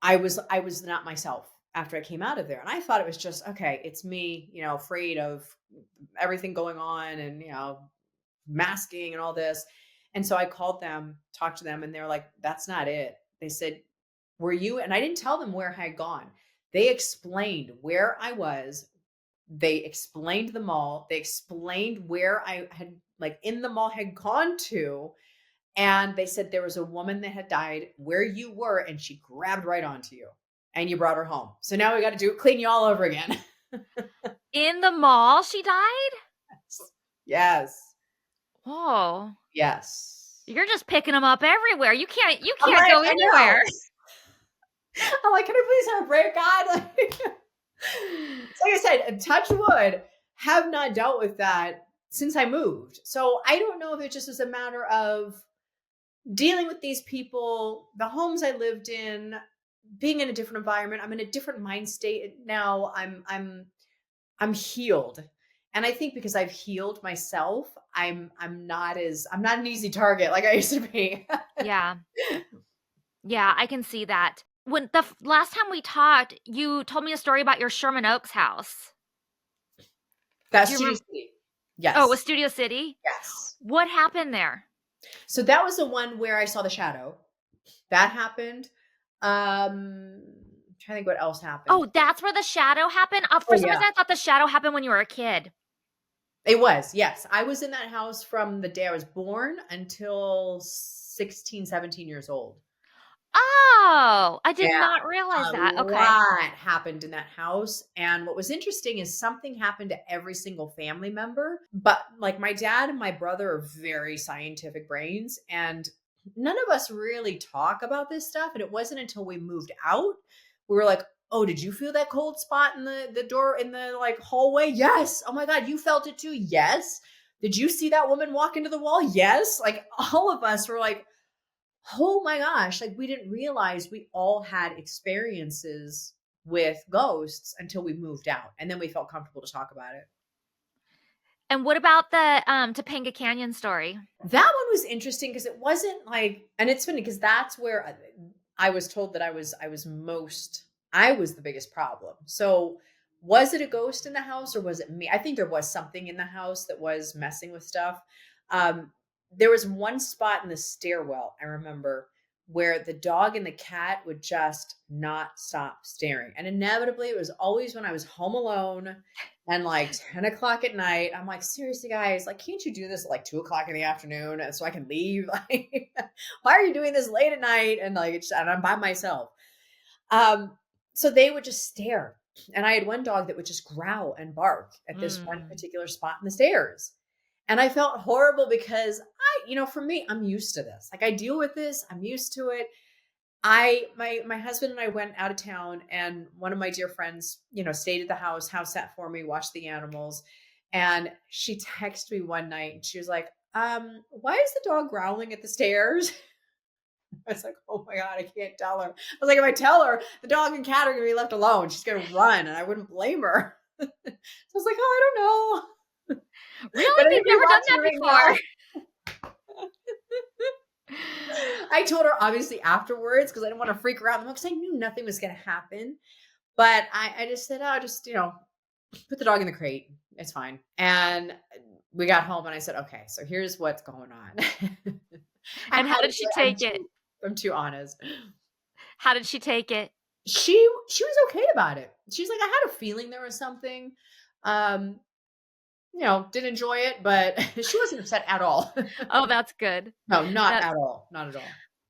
I was not myself after I came out of there. And I thought it was just, okay, it's me, afraid of everything going on and, masking and all this. And so I called them, talked to them, and they're like, that's not it. They said, were you? And I didn't tell them where I had gone. They explained where I was. They explained the mall. They explained where I had, like, in the mall had gone to. And they said there was a woman that had died where you were, and she grabbed right onto you and you brought her home. So now we got to clean you all over again. In the mall, she died? Yes. Whoa. Yes. You're just picking them up everywhere. You can't I'm like, go I know. anywhere. I'm like, can I please have a break, God? Like I said, touch wood, have not dealt with that since I moved. So I don't know if it just was a matter of dealing with these people, the homes I lived in, being in a different environment. I'm in a different mind state now. I'm healed. And I think because I've healed myself, I'm not an easy target like I used to be. Yeah. Yeah, I can see that. When the last time we talked, you told me a story about your Sherman Oaks house. That's Do you Studio remember? City. Yes. Oh, it was Studio City? Yes. What happened there? So that was the one where I saw the shadow. That happened. I'm trying to think what else happened. Oh, that's where the shadow happened? For some reason, I thought the shadow happened when you were a kid. It was, yes. I was in that house from the day I was born until 16, 17 years old. Oh, I did not realize that. A Okay. lot happened in that house. And what was interesting is something happened to every single family member. But like my dad and my brother are very scientific brains, and none of us really talk about this stuff. And it wasn't until we moved out, we were like, oh, did you feel that cold spot in the door in the like hallway? Yes. Oh my God, you felt it too? Yes. Did you see that woman walk into the wall? Yes. Like all of us were like, oh my gosh, like we didn't realize we all had experiences with ghosts until we moved out. And then we felt comfortable to talk about it. And what about the Topanga Canyon story? That one was interesting because it wasn't like, and it's funny because that's where I was told that I was the biggest problem. So was it a ghost in the house or was it me? I think there was something in the house that was messing with stuff. There was one spot in the stairwell, I remember, where the dog and the cat would just not stop staring. And inevitably, it was always when I was home alone and like 10 o'clock at night. I'm like, seriously, guys, like, can't you do this at like 2 o'clock in the afternoon so I can leave? Like, why are you doing this late at night? And like, and I'm by myself. So they would just stare. And I had one dog that would just growl and bark at this one particular spot in the stairs. And I felt horrible because for me, I'm used to this. Like I deal with this. I'm used to it. My husband and I went out of town, and one of my dear friends, stayed at the house sat for me, watched the animals. And she texted me one night and she was like, why is the dog growling at the stairs? I was like, oh my God, I can't tell her. I was like, if I tell her, the dog and cat are going to be left alone. She's going to run, and I wouldn't blame her. So I was like, oh, I don't know. Really? They've never done that before. I told her obviously afterwards because I didn't want to freak her out because I knew nothing was going to happen. But I just said, oh, just, put the dog in the crate. It's fine. And we got home and I said, okay, so here's what's going on. And how did she take it? I'm too honest. How did she take it? She was okay about it. She's like, I had a feeling there was something. Didn't enjoy it, but she wasn't upset at all. Oh, that's good. No, not at all. Not at all.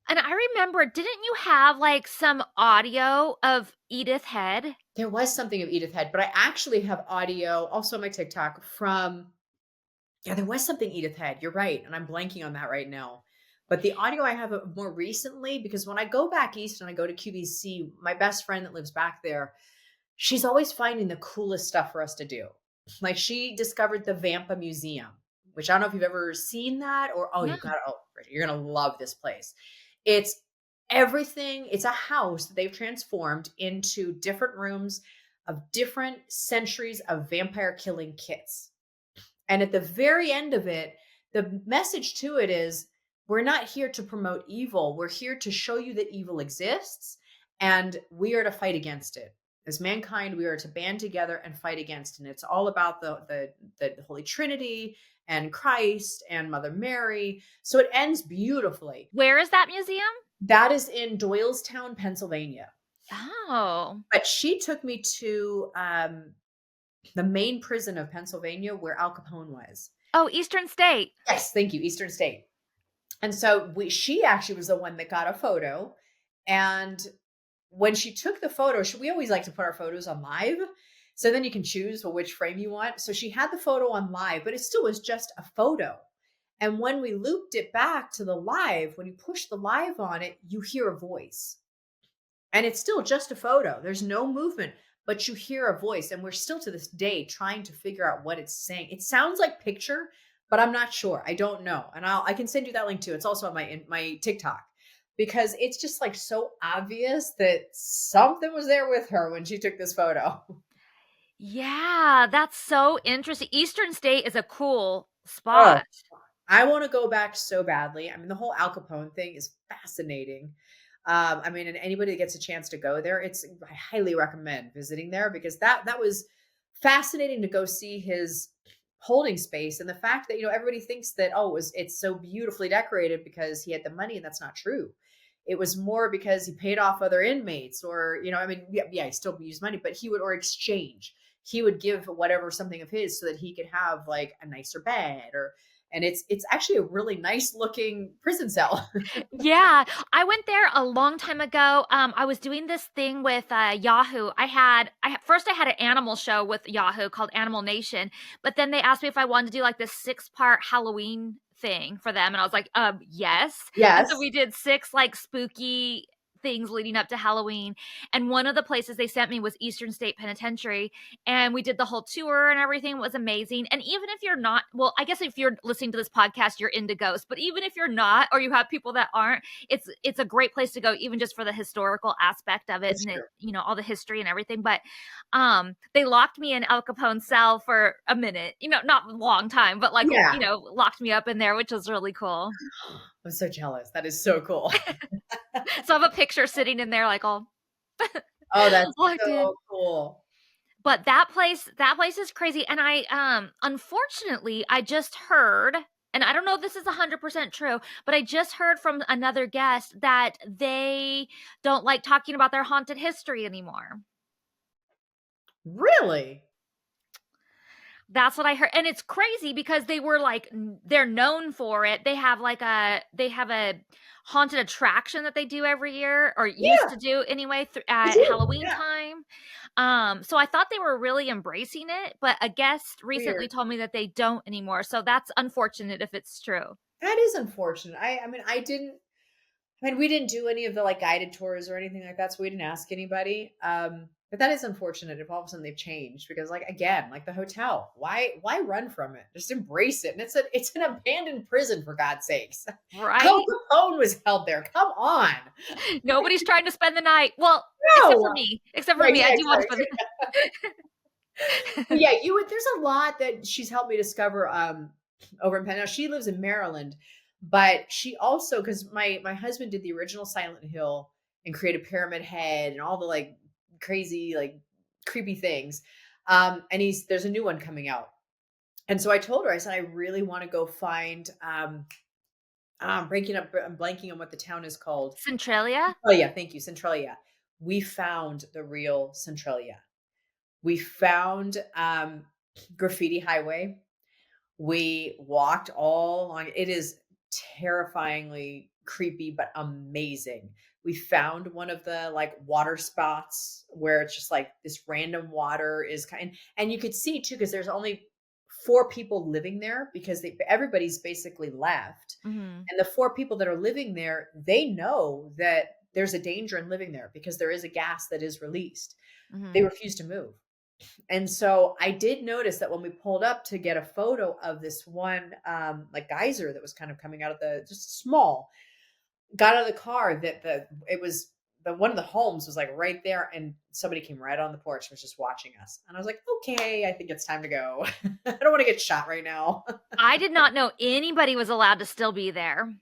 And I remember, didn't you have like some audio of Edith Head? There was something of Edith Head, but I actually have audio also on my TikTok from Yeah, there was something Edith had. You're right, and I'm blanking on that right now. But the audio I have more recently, because when I go back east and I go to QVC, my best friend that lives back there, she's always finding the coolest stuff for us to do. Like she discovered the Vamp Museum, which I don't know if you've ever seen that or No. Bridget, you're gonna love this place. It's everything, it's a house that they've transformed into different rooms of different centuries of vampire killing kits. And at the very end of it, the message to it is we're not here to promote evil. We're here to show you that evil exists and we are to fight against it. As mankind, we are to band together and fight against. And it's all about the Holy Trinity and Christ and Mother Mary. So it ends beautifully. Where is that museum? That is in Doylestown, Pennsylvania. Oh. But she took me to the main prison of Pennsylvania where Al Capone was. Oh, Eastern State. Yes, thank you, Eastern State. And so she actually was the one that got a photo. And when she took the photo, we always like to put our photos on live. So then you can choose which frame you want. So she had the photo on live, but it still was just a photo. And when we looped it back to the live, when you push the live on it, you hear a voice. And it's still just a photo. There's no movement, but you hear a voice. And we're still to this day trying to figure out what it's saying. It sounds like picture, but I'm not sure. I don't know. And I can send you that link too. It's also on my TikTok, because it's just like so obvious that something was there with her when she took this photo. Yeah, that's so interesting. Eastern State is a cool Oh, spot. I want to go back so badly. I mean, the whole Al Capone thing is fascinating. I mean, and anybody that gets a chance to go there, I highly recommend visiting there, because that was fascinating to go see his holding space, and the fact that everybody thinks that it's so beautifully decorated because he had the money, and that's not true. It was more because he paid off other inmates, or I mean, yeah, he still used money, but or exchange. He would give whatever something of his so that he could have like a nicer bed, and it's actually a really nice looking prison cell. Yeah, I went there a long time ago. I was doing this thing with Yahoo. First I had an animal show with Yahoo called Animal Nation, but then they asked me if I wanted to do like this 6-part Halloween thing for them, and I was like, yes. And so Yes. we did 6 like spooky things leading up to Halloween. And one of the places they sent me was Eastern State Penitentiary, and we did the whole tour and everything. It was amazing. And even if you're not, well, I guess if you're listening to this podcast, you're into ghosts, but even if you're not, or you have people that aren't, it's a great place to go, even just for the historical aspect of it. That's And true. all the history and everything. But they locked me in Al Capone's cell for a minute, not a long time, but like, Yeah. locked me up in there, which was really cool. I'm so jealous. That is so cool. So I have a picture sitting in there like all Oh, that's locked in. so cool. But that place is crazy. And I unfortunately I just heard, and I don't know if this is 100% true, but I just heard from another guest that they don't like talking about their haunted history anymore. Really? That's what I heard. And it's crazy because they were like, they're known for it. They have a haunted attraction that they do every year, or used to do anyway, at Halloween time. So I thought they were really embracing it, but a guest recently told me that they don't anymore. So that's unfortunate if it's true. That is unfortunate. We didn't do any of the like guided tours or anything like that, so we didn't ask anybody. But that is unfortunate if all of a sudden they've changed, because like again, like the hotel, why run from it? Just embrace it. And it's an abandoned prison, for God's sakes. Right? Al Capone was held there. Come on. Nobody's trying to spend the night. Well, No. except for me. I do want to spend the night. Yeah, there's a lot that she's helped me discover over in Penn. Now she lives in Maryland, but she also, because my husband did the original Silent Hill and created Pyramid Head and all the like crazy, like creepy things. And there's a new one coming out. And so I told her, I said, I really want to go find, I'm blanking on what the town is called. Centralia? Oh yeah. Thank you. Centralia. We found the real Centralia. We found, Graffiti Highway. We walked all along. It is terrifyingly creepy, but amazing. We found one of the like water spots where it's just like this random water is and you could see too, because there's only 4 people living there because everybody's basically left. Mhm. And the 4 people that are living there, they know that there's a danger in living there because there is a gas that is released. They Mhm. refuse to move. And so I did notice that when we pulled up to get a photo of this one, like geyser that was kind of coming out of just small, got out of the car that it was one of the homes was like right there, and somebody came right on the porch and was just watching us. And I was like, okay, I think it's time to go. I don't want to get shot right now. I did not know anybody was allowed to still be there.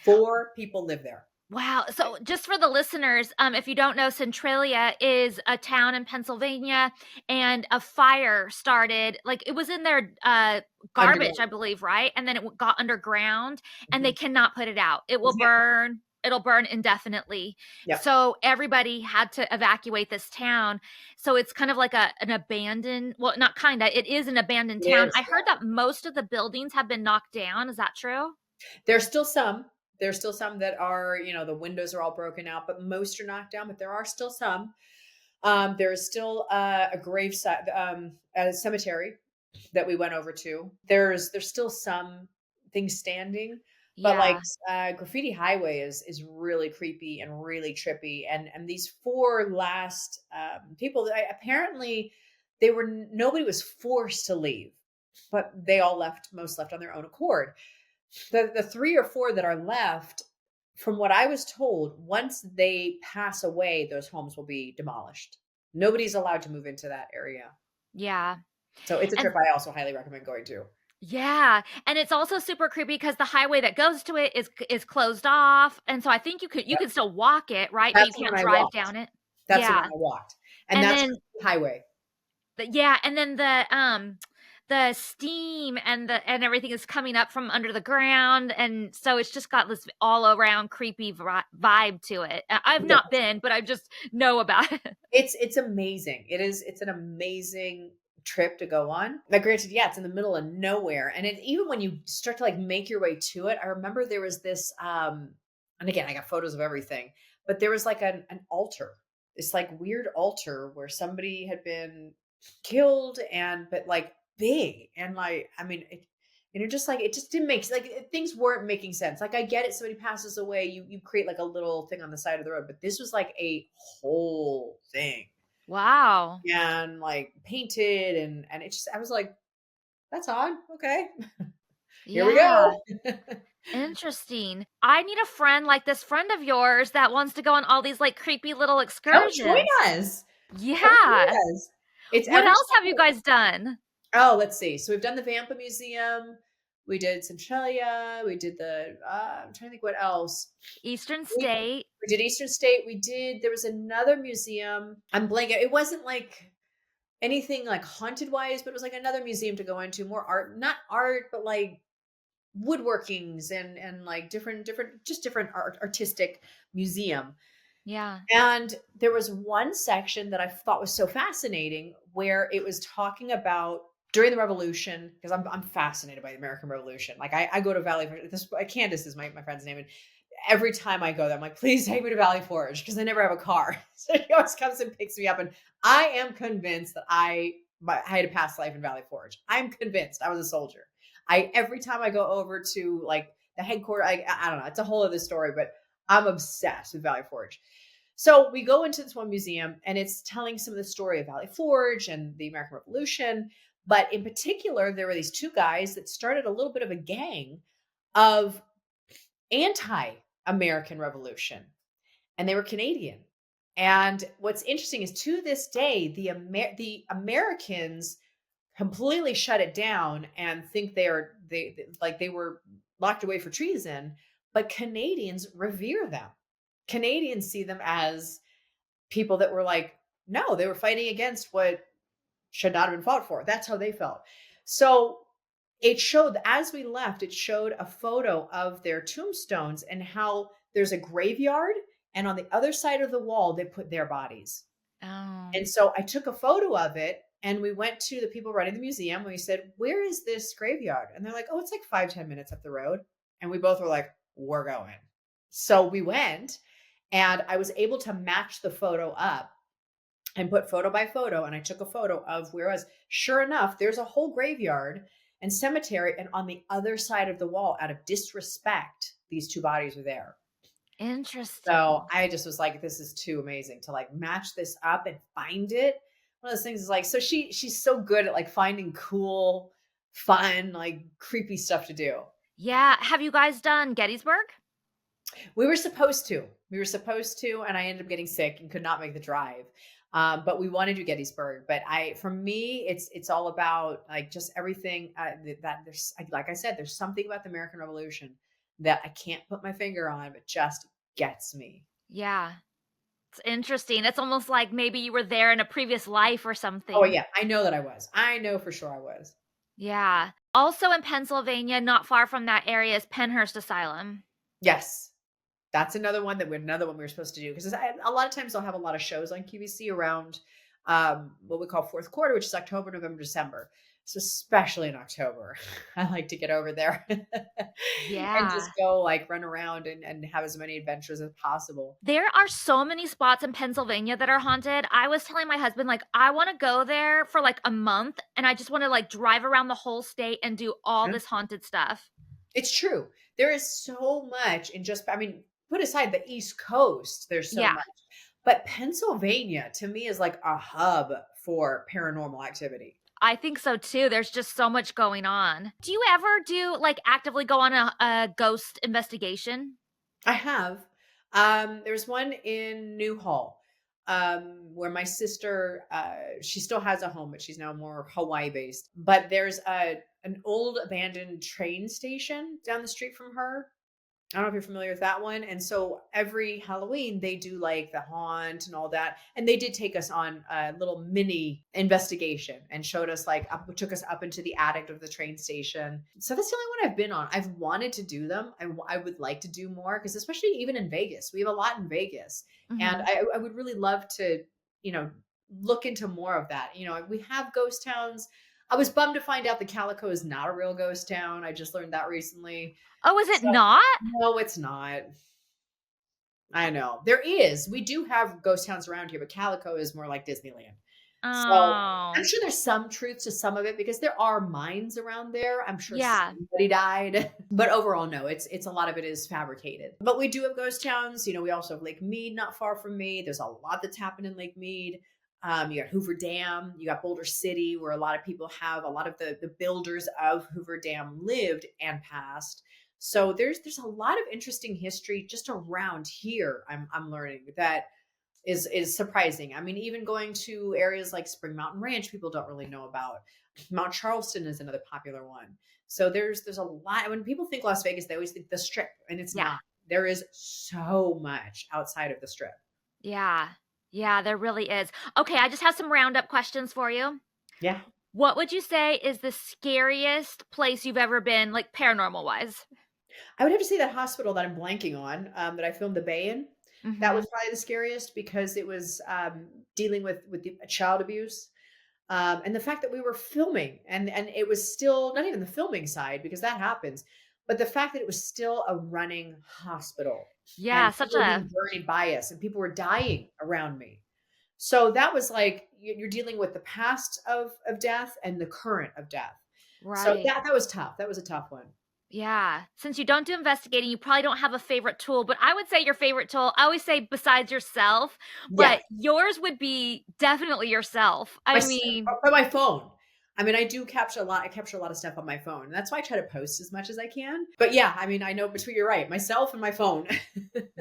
4 people live there. Wow. So just for the listeners, if you don't know, Centralia is a town in Pennsylvania, and a fire started, like it was in their garbage, Underground. I believe, right? And then it got underground, and they Mhm. cannot put it out. It will Exactly. burn. It'll burn indefinitely. Yep. So everybody had to evacuate this town. So it's kind of like an abandoned, well, not kind of, it is an abandoned It town. is. I heard that most of the buildings have been knocked down. Is that true? There's still some. There's still some that are, the windows are all broken out, but most are knocked down, but there are still some. There is still a gravesite, a cemetery that we went over to. There's still some things standing, but like Yeah. Graffiti Highway is really creepy and really trippy. And these 4 last people that apparently nobody was forced to leave, but they all left. Most left on their own accord. The 3 or 4 that are left, from what I was told, once they pass away, those homes will be demolished. Nobody's allowed to move into that area. Yeah. So it's a And trip I also highly recommend going to. yeah, and it's also super creepy because the highway that goes to it is closed off, and so I think you Yep. could still walk it, right? But you That's the one can't I drive walked. down it. That's the one Yeah, I walked. And and that's then highway. the steam and everything is coming up from under the ground, and so it's just got this all around creepy vibe to it. I've Yeah. not been, but I just know about it. It's amazing. It's an amazing trip to go on. Now, granted, yeah, it's in the middle of nowhere. And even when you start to like make your way to it, I remember there was this and again, I got photos of everything, but there was like an altar, this like weird altar where somebody had been killed, and but like big, and like I mean just like it just didn't make things weren't making sense. Like I get it, somebody passes away, you create like a little thing on the side of the road, but this was like a whole thing, Wow. and like painted, and it just I was like, that's odd. Okay, here we Yeah. go. Interesting. I need a friend like this friend of yours that wants to go on all these like creepy little Come join excursions. us. Come Yeah. join us. It's What every else have you Sunday. guys done? Oh, let's see. So we've done the Vamp Museum. We did Centralia. We did I'm trying to think what else. Eastern We, State. we did Eastern State. There was another museum. I'm blanking. It wasn't like anything like haunted wise, but it was like another museum to go into, more art, not art, but like woodworkings and like different artistic museum. Yeah. And there was one section that I thought was so fascinating where it was talking about during the revolution, because I'm fascinated by the American Revolution. Like I go to Valley Forge. Candace is my friend's name. And every time I go there, I'm like, please take me to Valley Forge, because I never have a car. So she always comes and picks me up. And I am convinced that I had a past life in Valley Forge. I'm convinced I was a soldier. Every time I go over to like the headquarters, I don't know, it's a whole other story, but I'm obsessed with Valley Forge. So we go into this one museum, and it's telling some of the story of Valley Forge and the American Revolution. But in particular, there were these 2 guys that started a little bit of a gang of anti-American Revolution, and they were Canadian. And what's interesting is, to this day, the Americans completely shut it down and think they were locked away for treason, but Canadians revere them. Canadians see them as people that were like, no, they were fighting against what should not have been fought for. That's how they felt. So it showed, as we left, it showed a photo of their tombstones and how there's a graveyard, and on the other side of the wall, they put their bodies. Oh. And so I took a photo of it, and we went to the people running the museum, and we said, where is this graveyard? And they're like, oh, it's like 5-10 minutes up the road. And we both were like, we're going. So we went, and I was able to match the photo up. and put photo by photo. And I took a photo of where I was. Sure enough, there's a whole graveyard and cemetery. And on the other side of the wall, out of disrespect, these two bodies were there. Interesting. So I just was like, this is too amazing to like match this up and find it. One of those things is like, so she's so good at like finding cool, fun, like creepy stuff to do. Yeah. Have you guys done Gettysburg? We were supposed to. And I ended up getting sick and could not make the drive. But we want to do Gettysburg. But for me, it's all about like just everything that there's, like I said, there's something about the American Revolution that I can't put my finger on, but just gets me. Yeah. It's interesting. It's almost like maybe you were there in a previous life or something. Oh yeah, I know that I was. I know for sure I was. Yeah. Also in Pennsylvania, not far from that area, is Penhurst Asylum. Yes. That's another one we were supposed to do, because a lot of times they'll have a lot of shows on QVC around what we call fourth quarter, which is October, November, December. So especially in October, I like to get over there and just go like run around and have as many adventures as possible. There are so many spots in Pennsylvania that are haunted. I was telling my husband, like, I want to go there for like a month and I just want to like drive around the whole state and do all this haunted stuff. It's true. There is so much in put aside the East Coast, there's so much. But Pennsylvania to me is like a hub for paranormal activity. I think so too. There's just so much going on. Do you ever actively go on a ghost investigation? I have. There's one in Newhall, where my sister, she still has a home, but she's now more Hawaii based. But there's an old abandoned train station down the street from her. I don't know if you're familiar with that one. And so every Halloween they do like the haunt and all that. And they did take us on a little mini investigation and showed us took us up into the attic of the train station. So that's the only one I've been on. I've wanted to do them. I would like to do more, because especially even in Vegas, we have a lot in Vegas. Mm-hmm. And I would really love to, look into more of that. We have ghost towns. I was bummed to find out the Calico is not a real ghost town. I just learned that recently. Oh, is it not? No, it's not. I know. There is. We do have ghost towns around here, but Calico is more like Disneyland. Oh. So I'm sure there's some truth to some of it, because there are mines around there. I'm sure somebody died. But overall, no, it's a lot of it is fabricated. But we do have ghost towns. We also have Lake Mead not far from me. There's a lot that's happened in Lake Mead. You got Hoover Dam, you got Boulder City, where a lot of people have, a lot of the builders of Hoover Dam lived and passed. So there's a lot of interesting history just around here. I'm learning that is surprising. I mean, even going to areas like Spring Mountain Ranch, people don't really know about. Mount Charleston is another popular one. So there's a lot. When people think Las Vegas, they always think the Strip, and it's not. There is so much outside of the Strip. Yeah. Yeah, there really is. Okay, I just have some roundup questions for you. Yeah. What would you say is the scariest place you've ever been, like paranormal wise? I would have to say that hospital that I'm blanking on, that I filmed the Bay in. Mm-hmm. That was probably the scariest, because it was dealing with the child abuse. And the fact that we were filming and it was still not even the filming side, because that happens, but the fact that it was still a running hospital. Yeah, such a being buried by us, and people were dying around me. So that was like, you're dealing with the past of death and the current of death. Right. So that was tough. That was a tough one. Yeah. Since you don't do investigating, you probably don't have a favorite tool, but I would say your favorite tool, I always say besides yourself, but yours would be definitely yourself. By my phone. I mean, I do capture a lot. I capture a lot of stuff on my phone. And that's why I try to post as much as I can. But yeah, I mean, I know you're right. Myself and my phone.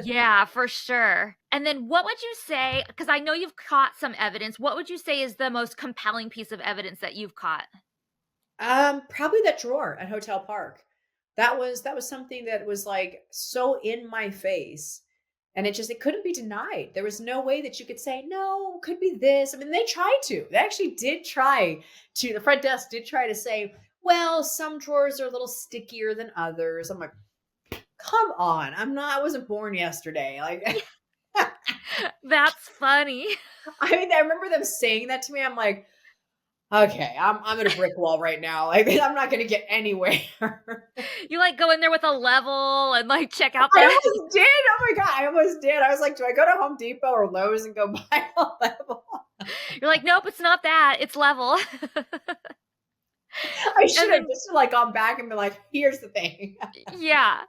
Yeah, for sure. And then what would you say, because I know you've caught some evidence, what would you say is the most compelling piece of evidence that you've caught? Probably that drawer at Hotel Parq. That was something that was like so in my face. And it couldn't be denied. There was no way that you could say, no, could be this. I mean, they tried to. They actually did try to. The front desk did try to say, well, some drawers are a little stickier than others. I'm like, come on. I wasn't born yesterday. Like, that's funny. I mean, I remember them saying that to me. I'm like, okay, I'm in a brick wall right now. Like, I'm not going to get anywhere. You like go in there with a level and like check out there. I almost did. Oh my God, I almost did. I was like, do I go to Home Depot or Lowe's and go buy a level? You're like, nope, it's not that. It's level. I should And have then, just like gone back and been like, here's the thing. yeah.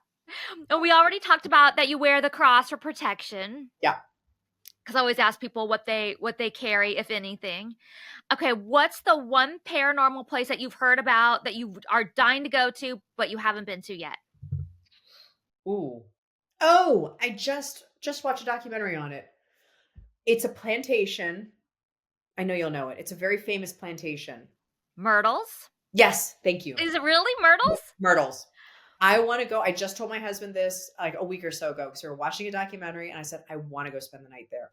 And we already talked about that you wear the cross for protection. Yeah. Because I always ask people what they carry, if anything. Okay, what's the one paranormal place that you've heard about that you are dying to go to, but you haven't been to yet? Ooh. Oh, I just watched a documentary on it. It's a plantation. I know you'll know it. It's a very famous plantation. Myrtles? Yes, thank you. Is it really Myrtles? Myrtles. I want to go. I just told my husband this like a week or so ago because we were watching a documentary and I said, I want to go spend the night there.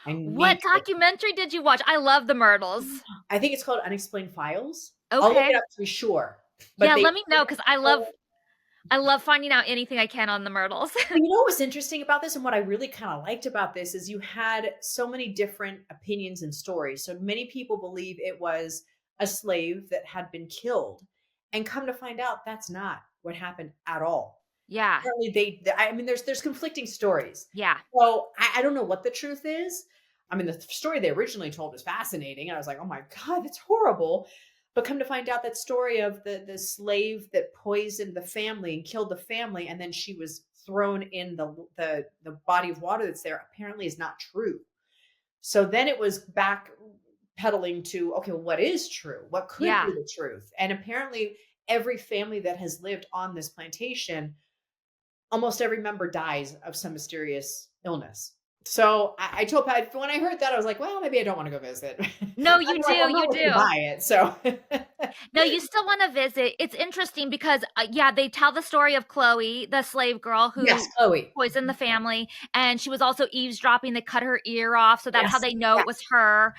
What documentary did you watch? I love the Myrtles. I think it's called Unexplained Files. Okay. I'll look it up to be sure. But yeah, let me know because I love finding out anything I can on the Myrtles. You know what's interesting about this and what I really kind of liked about this is you had so many different opinions and stories. So many people believe it was a slave that had been killed and come to find out that's not what happened at all. Yeah. Apparently I mean, there's conflicting stories. Yeah. So I don't know what the truth is. I mean, the story they originally told was fascinating. And I was like, oh my God, that's horrible. But come to find out that story of the slave that poisoned the family and killed the family, and then she was thrown in the body of water that's there apparently is not true. So then it was backpedaling to, okay, well, what is true? What could be the truth? And apparently every family that has lived on this plantation, almost every member dies of some mysterious illness. So I told Pat when I heard that, I was like, well, maybe I don't want to go visit. No, you do. Like, you do. Buy it. So no, you still want to visit. It's interesting because, they tell the story of Chloe, the slave girl who poisoned the family. And she was also eavesdropping. They cut her ear off. So that's how they know it was her.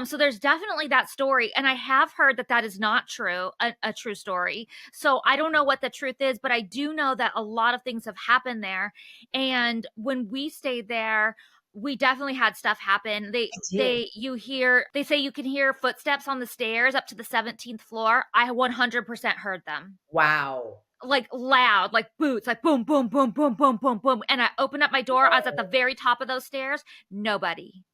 So there's definitely that story. And I have heard that is not true, a true story. So I don't know what the truth is, but I do know that a lot of things have happened there. And when we stayed there, we definitely had stuff happen. They say you can hear footsteps on the stairs up to the 17th floor. I 100% heard them. Wow. Like loud, like boots, like boom, boom, boom, boom, boom, boom, boom. And I opened up my door. I was at the very top of those stairs. Nobody.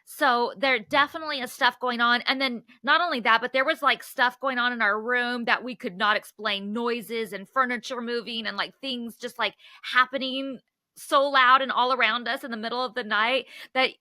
So there definitely is stuff going on. And then not only that, but there was like stuff going on in our room that we could not explain, noises and furniture moving and like things just like happening so loud and all around us in the middle of the night that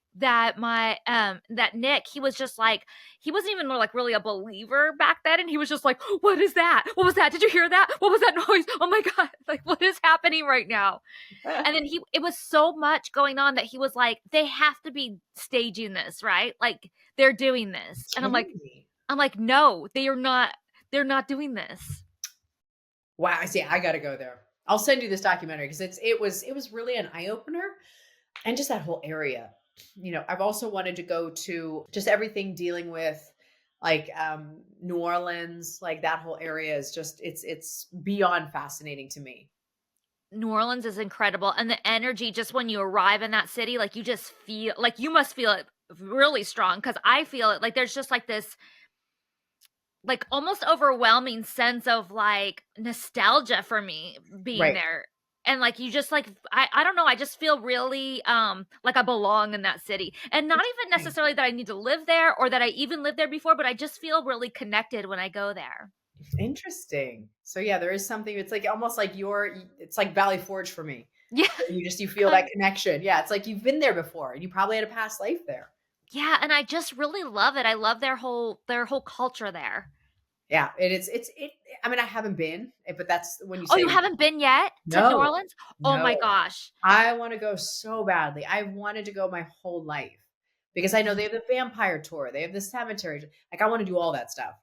Nick, he was just like, he wasn't even like really a believer back then. And he was just like, what is that? What was that? Did you hear that? What was that noise? Oh my God. Like, what is happening right now? And then it was so much going on that he was like, they have to be staging this, right? Like they're doing this. And I'm like, no, they're not doing this. Wow. I see. I got to go there. I'll send you this documentary because it was really an eye opener, and just that whole area. You know, I've also wanted to go to just everything dealing with like New Orleans, like that whole area is just it's beyond fascinating to me. New Orleans is incredible, and the energy just when you arrive in that city, like you just feel like you must feel it really strong because I feel it like there's just like this like almost overwhelming sense of like nostalgia for me being there. And like you just like I don't know, I just feel really like I belong in that city. And not even necessarily that I need to live there or that I even lived there before, but I just feel really connected when I go there. Interesting. So yeah, there is something, it's like almost like it's like Valley Forge for me. Yeah. You feel that connection. Yeah, it's like you've been there before and you probably had a past life there. Yeah, and I just really love it. I love their whole culture there. Yeah, I mean, I haven't been, but that's when you say. Oh, you haven't been yet to New Orleans? Oh my gosh. I want to go so badly. I wanted to go my whole life because I know they have the vampire tour. They have the cemetery. Like I want to do all that stuff.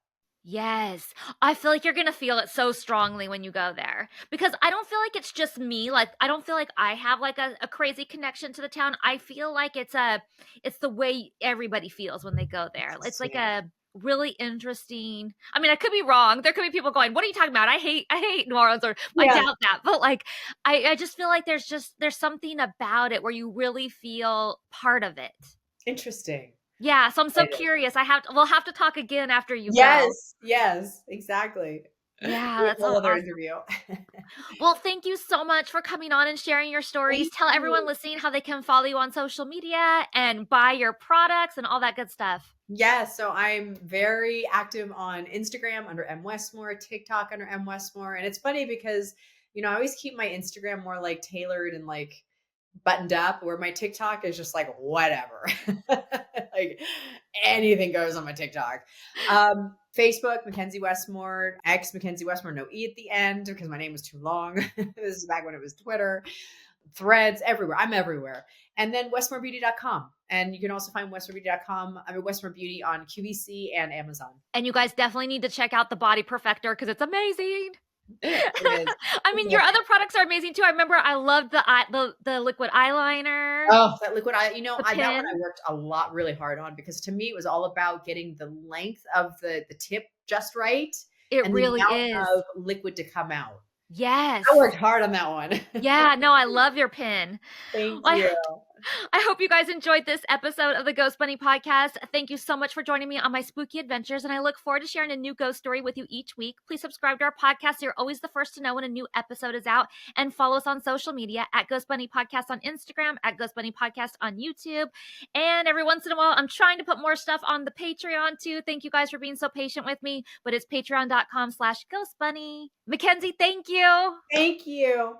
Yes. I feel like you're going to feel it so strongly when you go there because I don't feel like it's just me. Like, I don't feel like I have like a crazy connection to the town. I feel like it's the way everybody feels when they go there. It's like a really interesting. I mean, I could be wrong. There could be people going, what are you talking about? I hate New Orleans or I doubt that. But like, I just feel like there's something about it where you really feel part of it. Interesting. Yeah, so I'm so curious. We'll have to talk again after you go. Yes, exactly. Yeah, that's another awesome. interview. Well, thank you so much for coming on and sharing your stories. Thank Tell everyone you. listening how they can follow you on social media and buy your products and all that good stuff. Yeah, so I'm very active on Instagram under M Westmore, TikTok under M Westmore, and it's funny because I always keep my Instagram more like tailored and like buttoned up, where my TikTok is just like whatever, like anything goes on my TikTok. Facebook, McKenzie Westmore, X McKenzie Westmore, no E at the end because my name was too long. This is back when it was Twitter. Threads, everywhere. I'm everywhere. And then westmorebeauty.com. And you can also find westmorebeauty.com. I mean, Westmore Beauty on QVC and Amazon. And you guys definitely need to check out the Body Perfector because it's amazing. It is. I mean, your other products are amazing too. I remember I loved the liquid eyeliner. Oh, that liquid eye, that one pin. I worked a lot really hard on because to me it was all about getting the length of the tip just right. It and really the amount is. of liquid to come out. Yes. I worked hard on that one. Yeah, no, I love your pin. Thank Well, you. I hope you guys enjoyed this episode of the Ghost Bunny podcast. Thank you so much for joining me on my spooky adventures, and I look forward to sharing a new ghost story with you each week. Please subscribe to our podcast so you're always the first to know when a new episode is out, and follow us on social media at Ghost Bunny Podcast on Instagram, at Ghost Bunny Podcast on YouTube, and every once in a while, I'm trying to put more stuff on the Patreon too. Thank you guys for being so patient with me, but it's patreon.com/ghostbunny. McKenzie, thank you. Thank you.